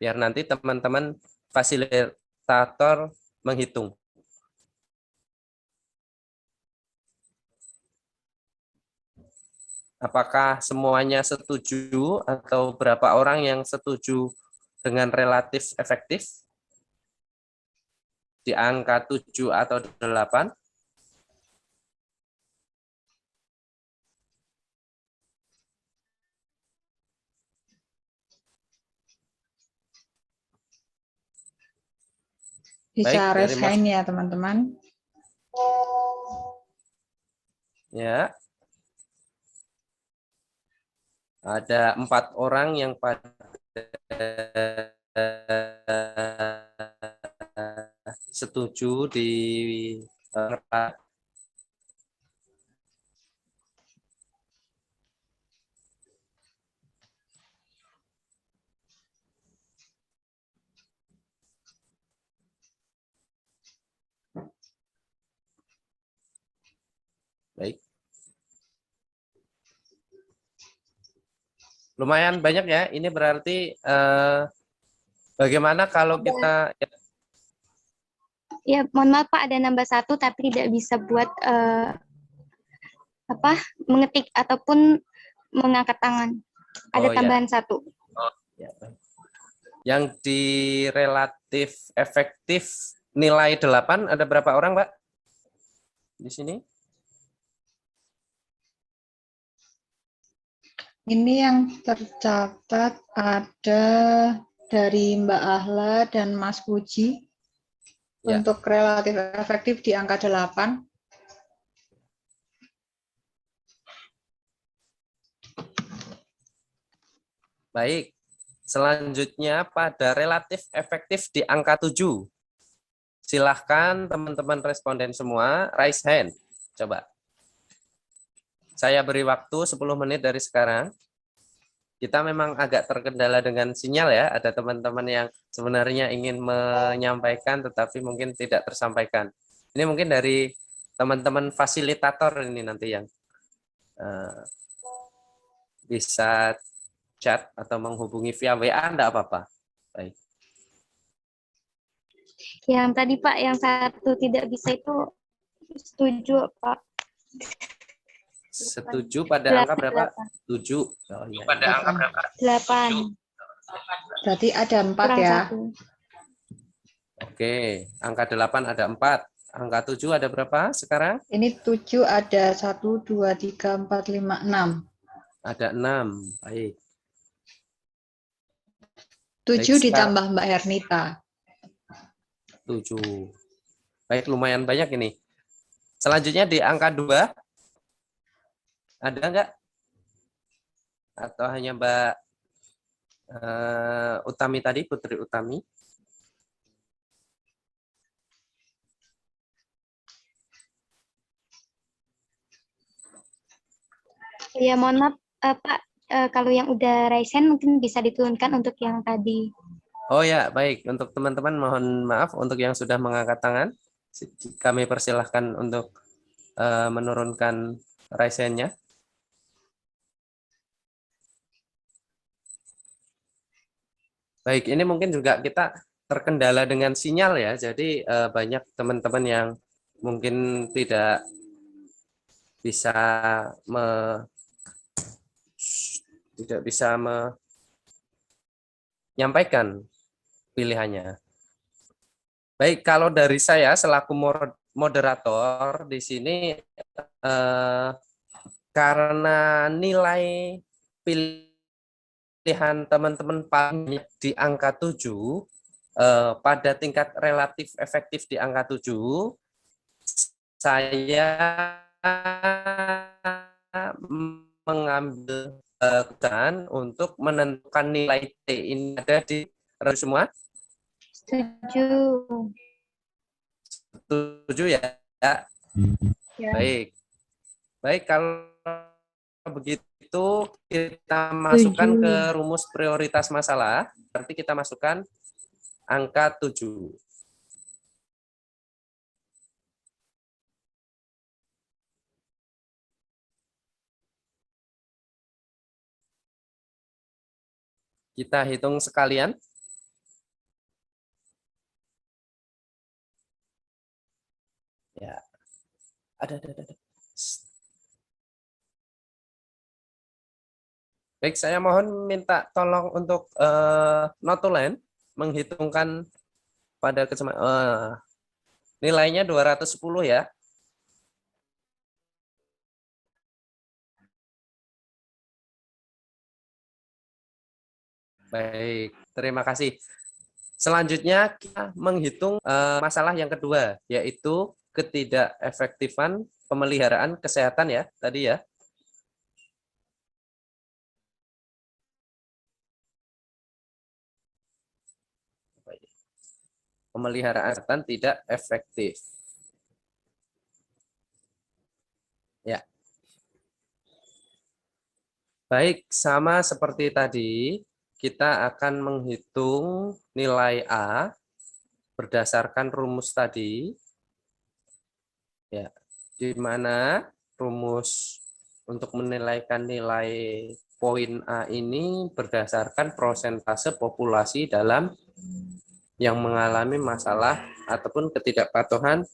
biar nanti teman-teman fasilitator menghitung. Apakah semuanya setuju atau berapa orang yang setuju dengan relatif efektif? Di angka 7 atau 8? Bisa Baik, raise hand ya teman-teman. Ya. Ada 4 orang yang pada setuju di baik. Lumayan banyak ya. Ini berarti bagaimana kalau kita Ya, mohon maaf Pak, ada nambah 1 tapi tidak bisa buat mengetik ataupun mengangkat tangan. Ada tambahan 1. Ya, yang di relatif efektif nilai 8 ada berapa orang, Pak? Di sini? Ini yang tercatat ada dari Mbak Ahla dan Mas Puji. Ya. Untuk relatif efektif di angka 8. Baik. Selanjutnya pada relatif efektif di angka 7. Silahkan teman-teman responden semua raise hand. Coba. Saya beri waktu 10 menit dari sekarang. Kita memang agak terkendala dengan sinyal ya. Ada teman-teman yang sebenarnya ingin menyampaikan tetapi mungkin tidak tersampaikan. Ini mungkin dari teman-teman fasilitator ini nanti yang bisa chat atau menghubungi via WA, enggak apa-apa. Baik. Yang tadi Pak, yang 1 tidak bisa itu setuju Pak. Setuju pada angka berapa? 7. Oh, iya. Pada angka berapa? 8. Berarti ada 4 ya. 1. Oke, angka 8 ada 4. Angka 7 ada berapa sekarang? Ini 7 ada 1, 2, 3, 4, 5, 6. Ada 6. Baik. 7 ditambah Mbak Hernita. 7. Baik, lumayan banyak ini. Selanjutnya di angka 2. Ada enggak? Atau hanya Mbak Utami tadi, Putri Utami? Ya, mohon maaf Pak, kalau yang udah raise hand mungkin bisa diturunkan untuk yang tadi. Oh ya, baik. Untuk teman-teman mohon maaf untuk yang sudah mengangkat tangan. Kami persilahkan untuk menurunkan raise hand-nya. Baik, ini mungkin juga kita terkendala dengan sinyal ya. Jadi banyak teman-teman yang mungkin tidak bisa menyampaikan pilihannya. Baik, kalau dari saya selaku moderator di sini karena nilai pilihan teman-teman paling di angka 7 pada tingkat relatif efektif di angka 7, saya mengambil keputusan untuk menentukan nilai T ini ada di semua? Setuju. Setuju ya? Ya. Baik. Baik, kalau begitu kita masukkan ke rumus prioritas masalah. Berarti kita masukkan angka 7. Kita hitung sekalian. Ya. Ada. Baik, saya mohon minta tolong untuk notulen menghitungkan pada nilainya 210 ya. Baik, terima kasih. Selanjutnya kita menghitung masalah yang kedua, yaitu ketidakefektifan pemeliharaan kesehatan ya, tadi ya. Pemeliharaan kesehatan tidak efektif. Ya. Baik, sama seperti tadi, kita akan menghitung nilai A berdasarkan rumus tadi. Ya, di mana rumus untuk menilaikan nilai poin A ini berdasarkan persentase populasi dalam yang mengalami masalah ataupun ketidakpatuhan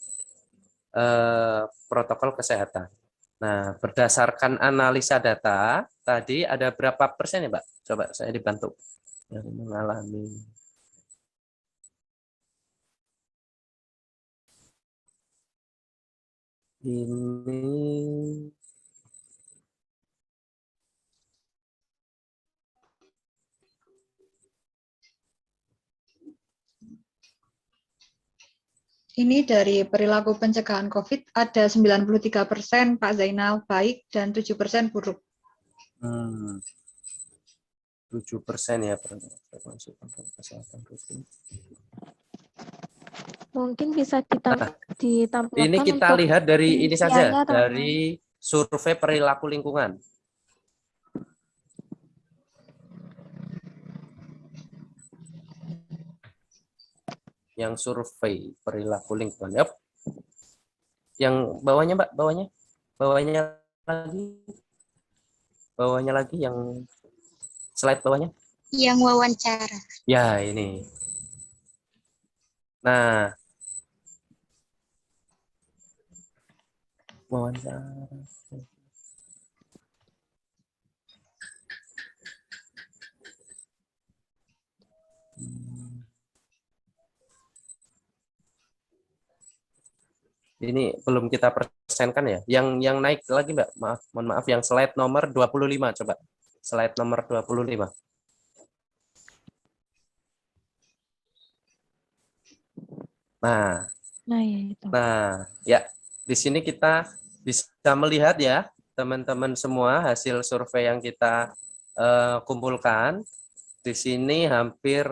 protokol kesehatan. Nah, berdasarkan analisa data, tadi ada berapa persen ya, Mbak? Coba saya dibantu. Yang mengalami. Ini dari perilaku pencegahan COVID ada 93% Pak Zainal baik dan 7% buruk. 7% ya. Mungkin bisa ditampilkan Ini kita untuk lihat dari ini saja, rinciannya, teman-teman. dari survei perilaku lingkungan. Yang survei perilaku lingkungan. Yep. Yang bawahnya, Mbak, bawahnya. Bawahnya lagi yang slide bawahnya. Yang wawancara. Ya, ini. Nah, wawancara. Ini belum kita persenkan ya. Yang naik lagi, Mbak. Mohon maaf yang slide nomor 25 coba. Slide nomor 25. Nah, ya, di sini kita bisa melihat ya, teman-teman semua hasil survei yang kita kumpulkan. Di sini hampir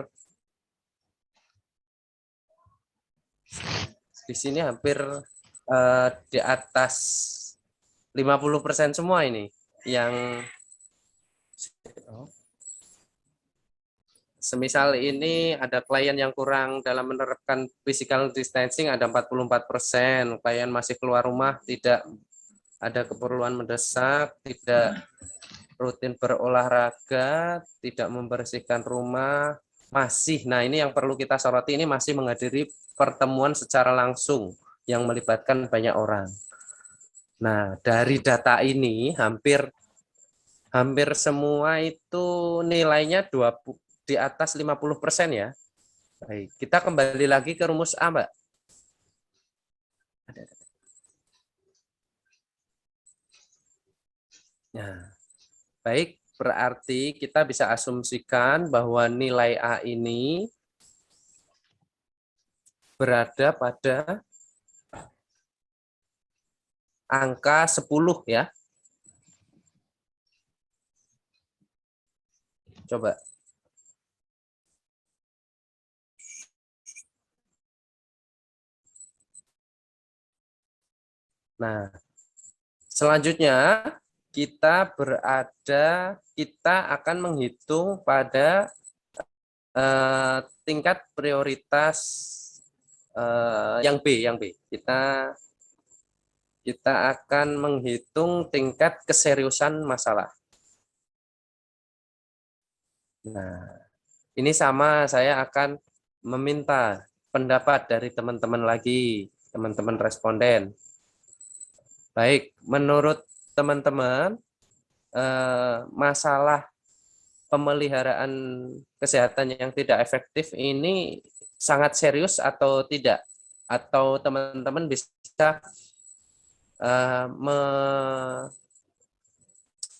di atas 50% semua ini yang semisal ini ada klien yang kurang dalam menerapkan physical distancing ada 44%, klien masih keluar rumah, tidak ada keperluan mendesak, tidak rutin berolahraga, tidak membersihkan rumah, masih. Nah, ini yang perlu kita soroti, ini masih menghadiri pertemuan secara langsung yang melibatkan banyak orang. Nah, dari data ini hampir semua itu nilainya di atas 50% ya. Baik, kita kembali lagi ke rumus A, Mbak. Nah, baik, berarti kita bisa asumsikan bahwa nilai A ini berada pada angka 10 ya. Coba. Nah, selanjutnya kita akan menghitung pada tingkat prioritas yang B. Kita akan menghitung tingkat keseriusan masalah. Nah, ini sama, saya akan meminta pendapat dari teman-teman lagi, teman-teman responden. Baik, menurut teman-teman, masalah pemeliharaan kesehatan yang tidak efektif ini sangat serius atau tidak? Atau teman-teman bisa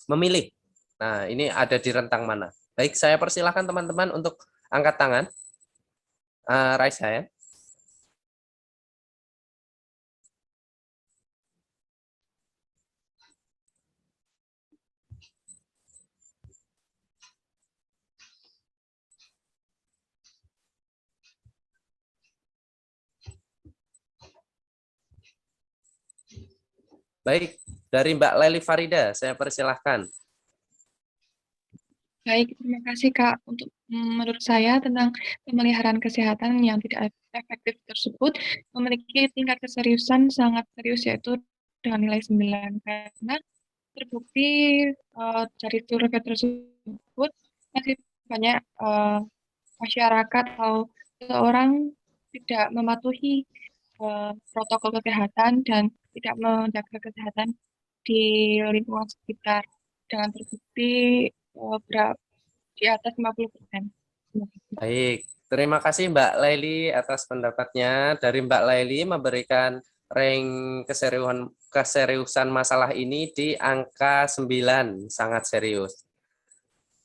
memilih. Nah, ini ada di rentang mana? Baik, saya persilahkan teman-teman untuk angkat tangan. Raise hand. Baik, dari Mbak Leli Farida, saya persilahkan. Baik, terima kasih Kak. Untuk menurut saya tentang pemeliharaan kesehatan yang tidak efektif tersebut memiliki tingkat keseriusan sangat serius, yaitu dengan nilai 9, karena terbukti dari survei tersebut masih banyak masyarakat atau seseorang tidak mematuhi protokol kesehatan dan tidak menjaga kesehatan di lingkungan sekitar dengan terbukti di atas 50%. Baik, terima kasih Mbak Laili atas pendapatnya. Dari Mbak Laili memberikan rank keseriusan masalah ini di angka 9, sangat serius.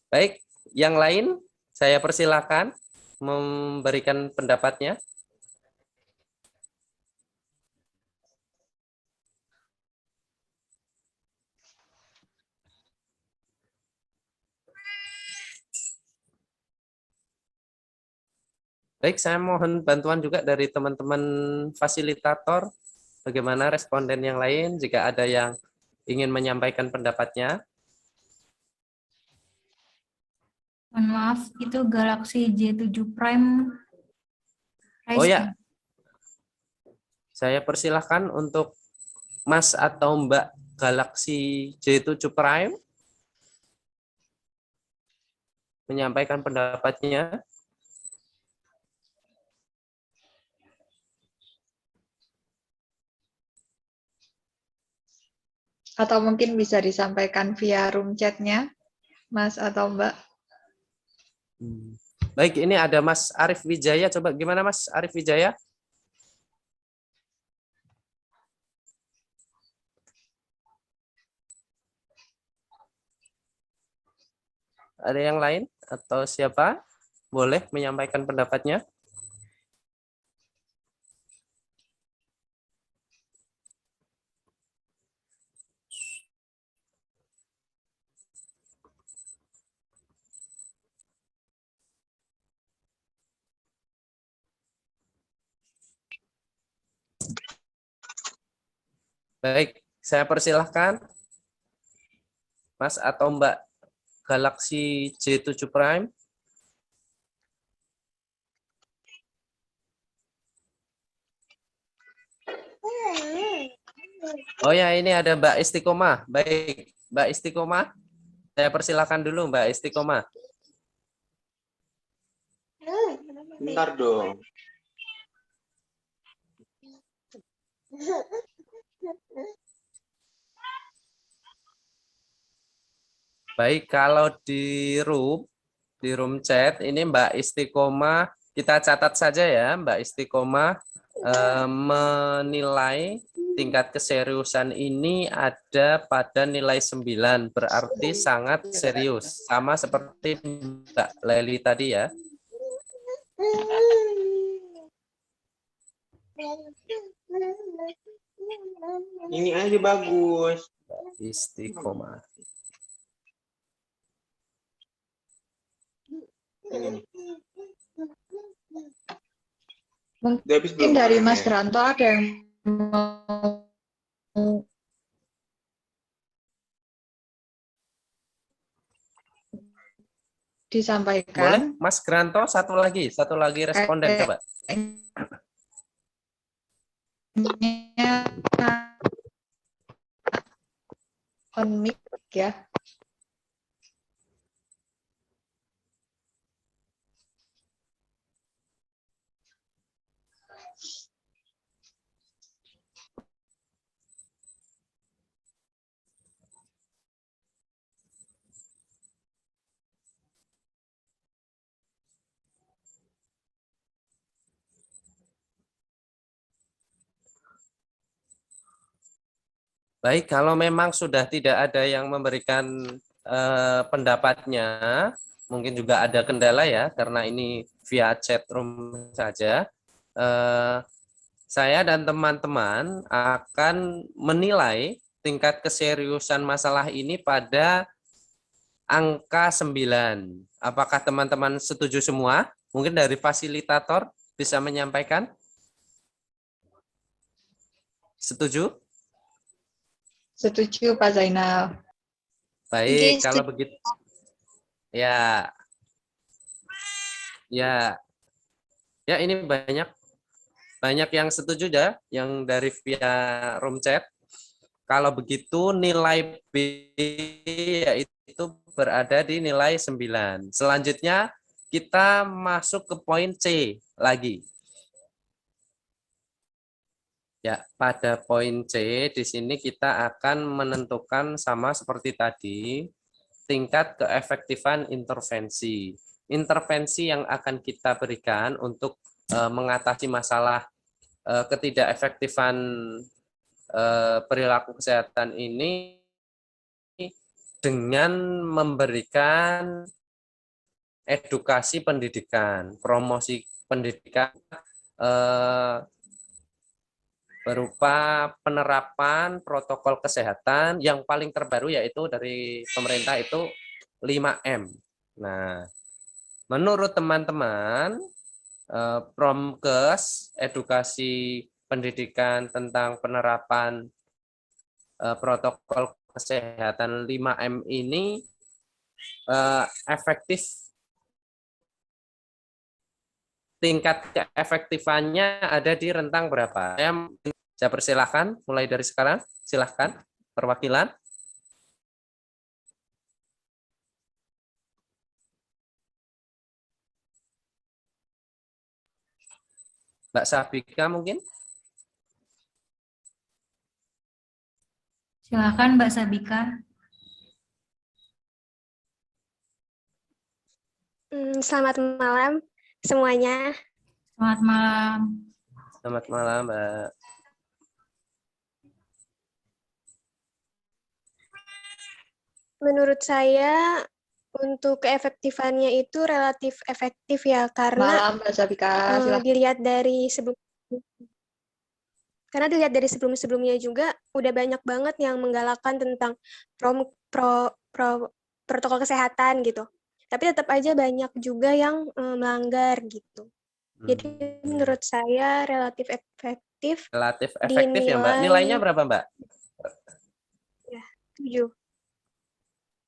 Baik, yang lain saya persilahkan memberikan pendapatnya. Baik, saya mohon bantuan juga dari teman-teman fasilitator. Bagaimana responden yang lain jika ada yang ingin menyampaikan pendapatnya? Mohon maaf, itu Galaxy J7 Prime. Oh ya, saya persilahkan untuk Mas atau Mbak Galaxy J7 Prime menyampaikan pendapatnya. Atau mungkin bisa disampaikan via room chat-nya, Mas atau Mbak. Baik, ini ada Mas Arif Wijaya. Coba gimana Mas Arif Wijaya? Ada yang lain atau siapa? Boleh menyampaikan pendapatnya? Baik, saya persilahkan Mas atau Mbak Galaxy J7 Prime. Oh ya, ini ada Mbak Istiqomah. Baik, Mbak Istiqomah. Saya persilahkan dulu Mbak Istiqomah. Bentar dong. Baik, kalau di room chat ini Mbak Istiqomah, kita catat saja ya, Mbak Istiqomah menilai tingkat keseriusan ini ada pada nilai 9, berarti sangat serius, sama seperti Mbak Leli tadi ya. Ini aja bagus. Istiqomah. Udah habis Mungkin belum dari Mas pertanyaannya? Granto ada yang mau disampaikan. Boleh, Mas Granto, satu lagi responden coba. On mic ya. Baik, kalau memang sudah tidak ada yang memberikan pendapatnya, mungkin juga ada kendala ya, karena ini via chat room saja. Saya dan teman-teman akan menilai tingkat keseriusan masalah ini pada angka 9. Apakah teman-teman setuju semua? Mungkin dari fasilitator bisa menyampaikan? Setuju? Setuju Pak Zainal. Baik, kalau begitu. Ya. Ya. Ya, ini banyak yang setuju ya, yang dari via room chat. Kalau begitu nilai B yaitu berada di nilai 9. Selanjutnya kita masuk ke poin C lagi. Ya, pada poin C di sini kita akan menentukan sama seperti tadi tingkat keefektifan intervensi. Intervensi yang akan kita berikan untuk mengatasi masalah ketidakefektifan perilaku kesehatan ini dengan memberikan edukasi pendidikan, promosi pendidikan berupa penerapan protokol kesehatan yang paling terbaru yaitu dari pemerintah itu 5M. Nah, menurut teman-teman, Promkes, edukasi pendidikan tentang penerapan protokol kesehatan 5M ini efektif, tingkat keefektifannya ada di rentang berapa? Saya persilahkan mulai dari sekarang. Silahkan perwakilan. Mbak Sabika mungkin? Silakan Mbak Sabika. Selamat malam semuanya. Selamat malam. Selamat malam, Mbak. Menurut saya untuk keefektifannya itu relatif efektif ya karena Malam Mbak Sabika, silakan. dilihat dari sebelum-sebelumnya juga udah banyak banget yang menggalakkan tentang protokol kesehatan gitu. Tapi tetap aja banyak juga yang melanggar gitu. Jadi menurut saya relatif efektif. Relatif efektif ya Mbak. Nilainya berapa Mbak? Ya, 7.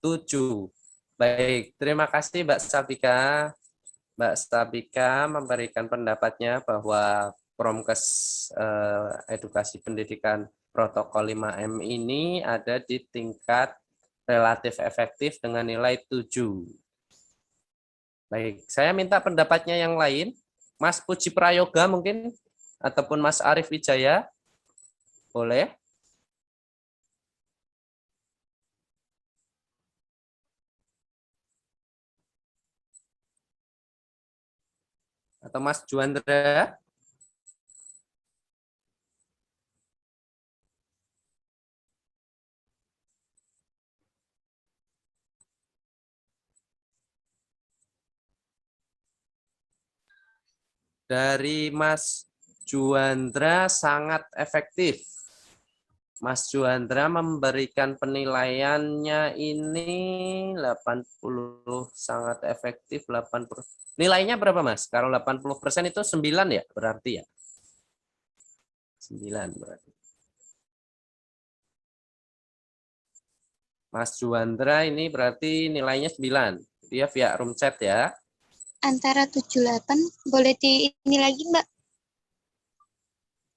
7. Baik, terima kasih Mbak Sabika. Mbak Sabika memberikan pendapatnya bahwa Promkes edukasi pendidikan protokol 5M ini ada di tingkat relatif efektif dengan nilai 7. Baik, saya minta pendapatnya yang lain. Mas Puji Prayoga mungkin, ataupun Mas Arief Wijaya, boleh? Atau Mas Juandra? Dari Mas Juandra sangat efektif. Mas Juandra memberikan penilaiannya ini 80 sangat efektif 80. Nilainya berapa Mas? Kalau 80% itu 9 ya berarti ya? 9 berarti. Mas Juandra ini berarti nilainya 9. Dia via room chat ya. Antara 78, boleh di ini lagi Mbak?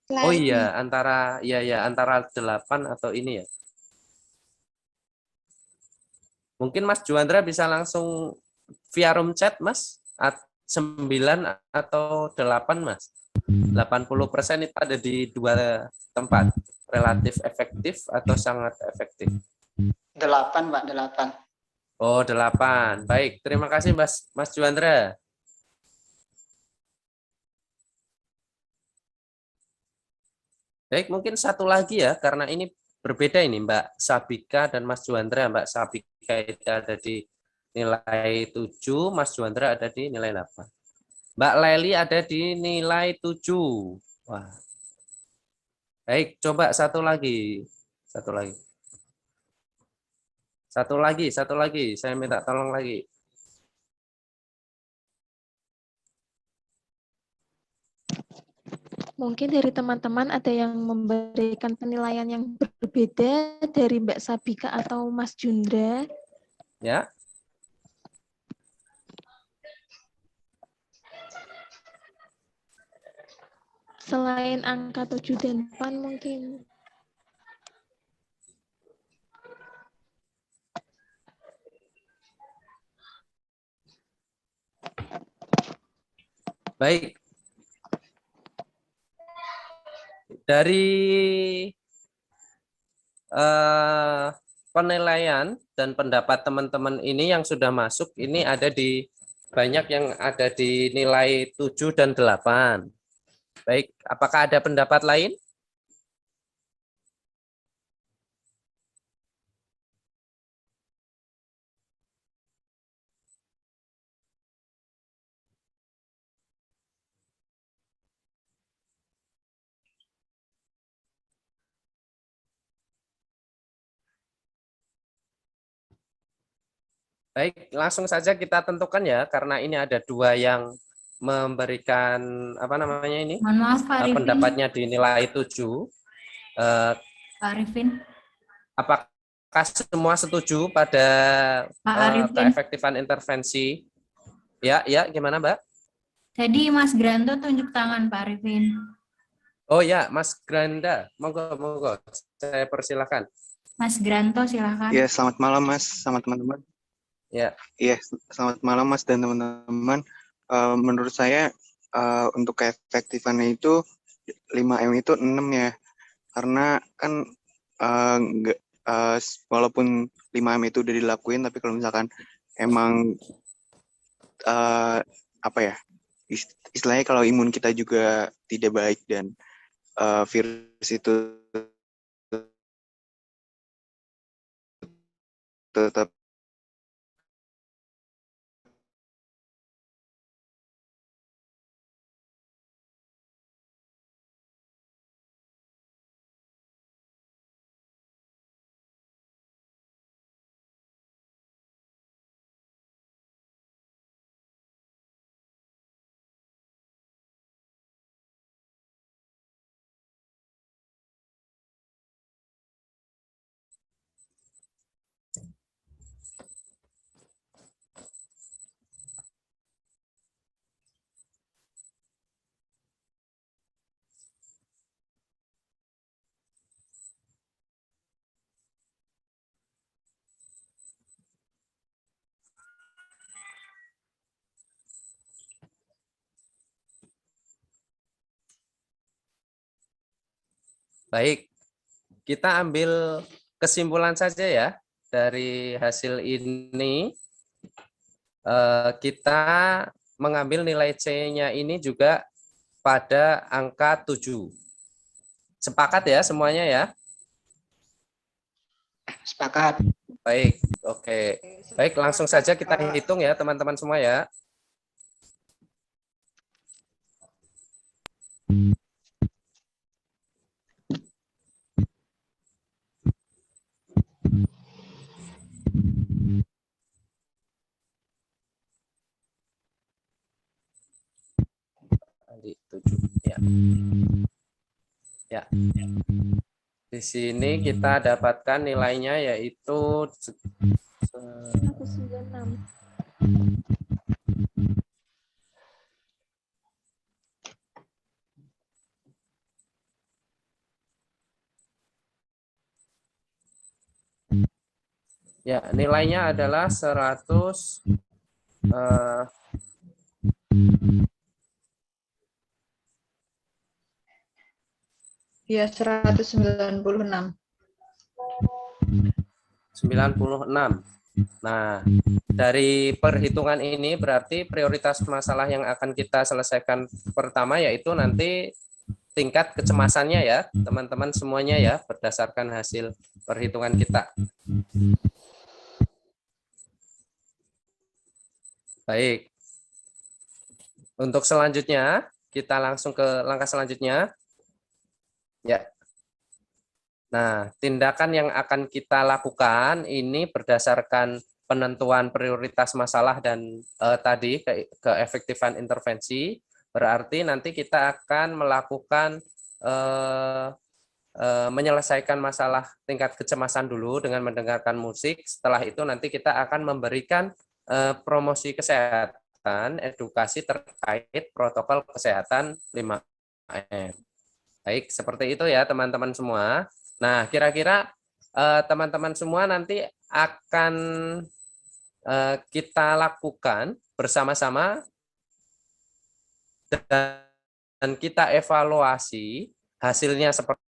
Oh Slide-nya. iya, antara 8 atau ini ya. Mungkin Mas Juandra bisa langsung via room chat Mas. 9 atau 8 Mas. 80% itu ada di 2 tempat. Relatif efektif atau sangat efektif. 8, Mbak, 8. Oh, 8. Baik, terima kasih Mas Juandra. Baik, mungkin satu lagi ya, karena ini berbeda ini Mbak Sabika dan Mas Juandra. Mbak Sabika itu ada di nilai 7, Mas Juandra ada di nilai 8. Mbak Leli ada di nilai 7. Wah. Baik, coba satu lagi. Satu lagi. Saya minta tolong lagi. Mungkin dari teman-teman ada yang memberikan penilaian yang berbeda dari Mbak Sabika atau Mas Jundra. Ya. Selain angka 7 dan 8 mungkin. Baik. Dari penilaian dan pendapat teman-teman ini yang sudah masuk, ini ada di banyak yang ada di nilai 7 dan 8. Baik, apakah ada pendapat lain? Baik, langsung saja kita tentukan ya, karena ini ada 2 yang memberikan apa namanya ini? Mohon maaf Pak Arifin. Pendapatnya di nilai 7. Pak Arifin. Apakah semua setuju pada Pak Arifin. keefektifan intervensi? Ya, gimana Mbak? Tadi Mas Granto tunjuk tangan Pak Arifin. Oh ya, Mas Granda, monggo, saya persilahkan. Mas Granto silakan. Ya, selamat malam Mas, sama teman-teman. Ya. Iya, selamat malam Mas dan teman-teman. Menurut saya untuk keefektifannya itu 5M itu 6 ya. Karena kan walaupun 5M itu udah dilakuin, tapi kalau misalkan emang apa ya, istilahnya kalau imun kita juga tidak baik dan virus itu tetap Baik, kita ambil kesimpulan saja ya dari hasil ini. Kita mengambil nilai C-nya ini juga pada angka 7. Sepakat ya semuanya ya? Sepakat. Baik, oke. Baik, langsung saja kita hitung ya teman-teman semua ya. Ya. Di sini kita dapatkan nilainya yaitu 196. Ya, nilainya adalah 100 Ya, 196. 96. Nah, dari perhitungan ini berarti prioritas masalah yang akan kita selesaikan pertama yaitu nanti tingkat kecemasannya ya, teman-teman semuanya ya, berdasarkan hasil perhitungan kita. Baik. Untuk selanjutnya, kita langsung ke langkah selanjutnya. Ya. Nah, tindakan yang akan kita lakukan ini berdasarkan penentuan prioritas masalah dan tadi keefektifan intervensi, berarti nanti kita akan melakukan menyelesaikan masalah tingkat kecemasan dulu dengan mendengarkan musik. Setelah itu nanti kita akan memberikan promosi kesehatan, edukasi terkait protokol kesehatan 5M. Baik, seperti itu ya teman-teman semua. Nah, kira-kira teman-teman semua nanti akan kita lakukan bersama-sama dan kita evaluasi hasilnya seperti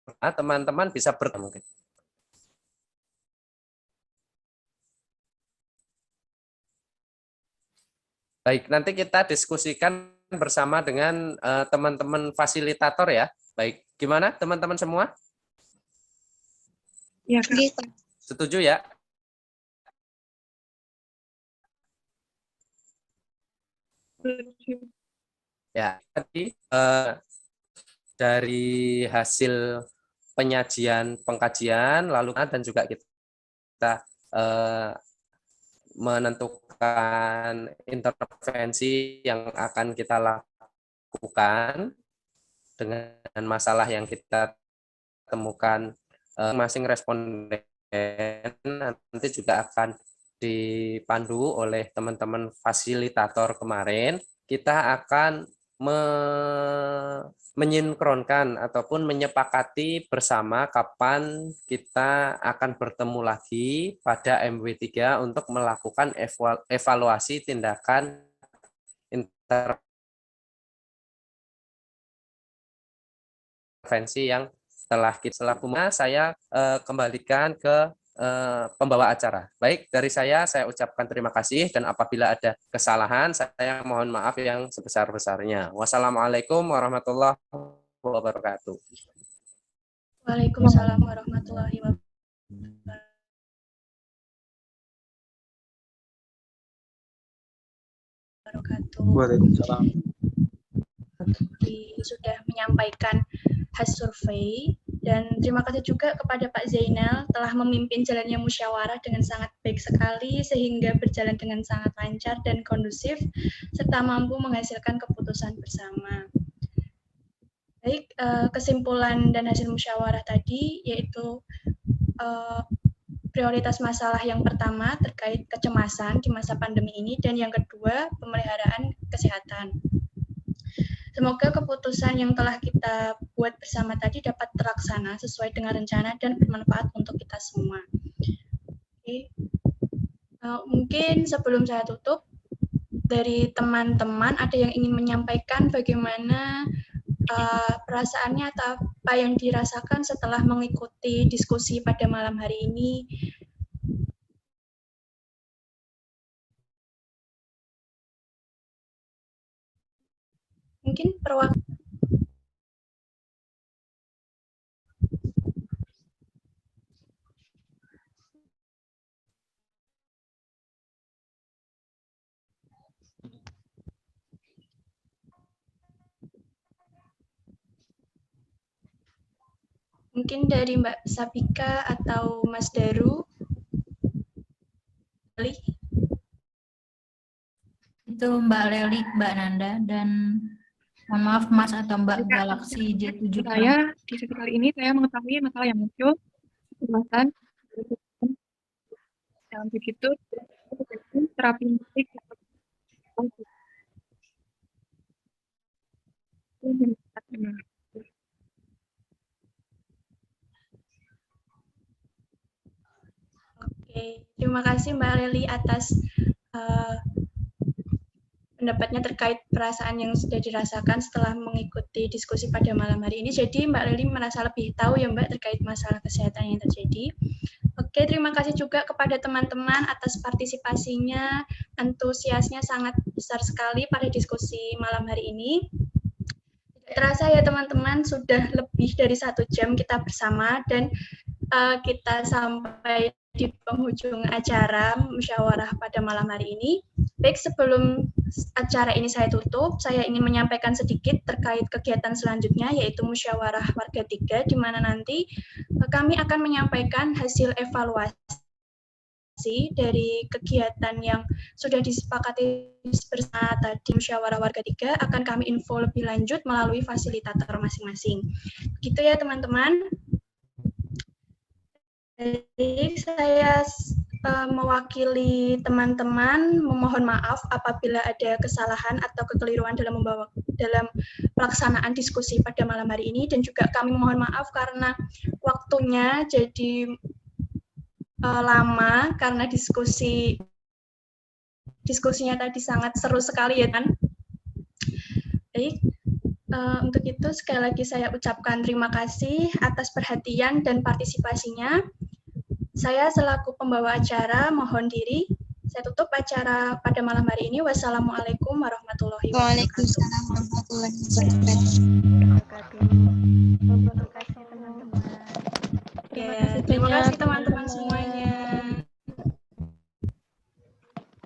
apa, teman-teman bisa bertemu. Baik, nanti kita diskusikan bersama dengan teman-teman fasilitator ya. Baik, gimana teman-teman semua? Ya, Kak. Setuju ya? Ya, tadi dari hasil penyajian pengkajian lalu dan juga kita menentukan intervensi yang akan kita lakukan dengan masalah yang kita temukan. Masing-masing responden nanti juga akan dipandu oleh teman-teman fasilitator kemarin. Kita akan menyinkronkan ataupun menyepakati bersama kapan kita akan bertemu lagi pada MW3 untuk melakukan evaluasi tindakan intervensi yang telah kita lakukan. Saya kembalikan ke pembawa acara. Baik, dari saya ucapkan terima kasih dan apabila ada kesalahan saya mohon maaf yang sebesar-besarnya. Wassalamualaikum warahmatullahi wabarakatuh. Waalaikumsalam warahmatullahi wabarakatuh. Waalaikumsalam. Sudah menyampaikan hasil survei dan terima kasih juga kepada Pak Zainal telah memimpin jalannya musyawarah dengan sangat baik sekali sehingga berjalan dengan sangat lancar dan kondusif serta mampu menghasilkan keputusan bersama. Baik, kesimpulan dan hasil musyawarah tadi yaitu prioritas masalah yang pertama terkait kecemasan di masa pandemi ini dan yang kedua pemeliharaan kesehatan. Semoga keputusan yang telah kita buat bersama tadi dapat terlaksana sesuai dengan rencana dan bermanfaat untuk kita semua. Oke. Mungkin sebelum saya tutup, dari teman-teman ada yang ingin menyampaikan bagaimana perasaannya atau apa yang dirasakan setelah mengikuti diskusi pada malam hari ini. Mungkin perwakilan. Mungkin dari Mbak Sapika atau Mas Daru. Itu Mbak Leli, Mbak Nanda, dan Mohon maaf Mas atau Mbak Galaxy J7. Saya di sesi kali ini saya mengetahui masalah yang muncul kecemasan dalam begitu terapi musik Oke, terima kasih Mbak Leli atas pendapatnya terkait perasaan yang sudah dirasakan setelah mengikuti diskusi pada malam hari ini. Jadi Mbak Leli merasa lebih tahu ya Mbak terkait masalah kesehatan yang terjadi. Oke, terima kasih juga kepada teman-teman atas partisipasinya, antusiasnya sangat besar sekali pada diskusi malam hari ini. Tidak terasa ya teman-teman, sudah lebih dari 1 jam kita bersama dan kita sampai di penghujung acara musyawarah pada malam hari ini. Baik, sebelum acara ini saya tutup, saya ingin menyampaikan sedikit terkait kegiatan selanjutnya, yaitu musyawarah warga 3, di mana nanti kami akan menyampaikan hasil evaluasi dari kegiatan yang sudah disepakati bersama tadi musyawarah warga 3, akan kami info lebih lanjut melalui fasilitator masing-masing. Begitu ya teman-teman. Jadi saya mewakili teman-teman memohon maaf apabila ada kesalahan atau kekeliruan dalam pelaksanaan diskusi pada malam hari ini, dan juga kami mohon maaf karena waktunya jadi lama karena diskusinya tadi sangat seru sekali ya kan. Baik. Untuk itu sekali lagi saya ucapkan terima kasih atas perhatian dan partisipasinya. Saya selaku pembawa acara mohon diri. Saya tutup acara pada malam hari ini. Wassalamualaikum warahmatullahi wabarakatuh. Waalaikumsalam warahmatullahi wabarakatuh. Terima kasih teman-teman semuanya.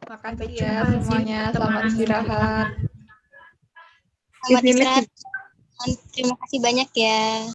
Terima kasih ya semuanya. Selamat istirahat. Selamat istirahat. Terima kasih banyak ya.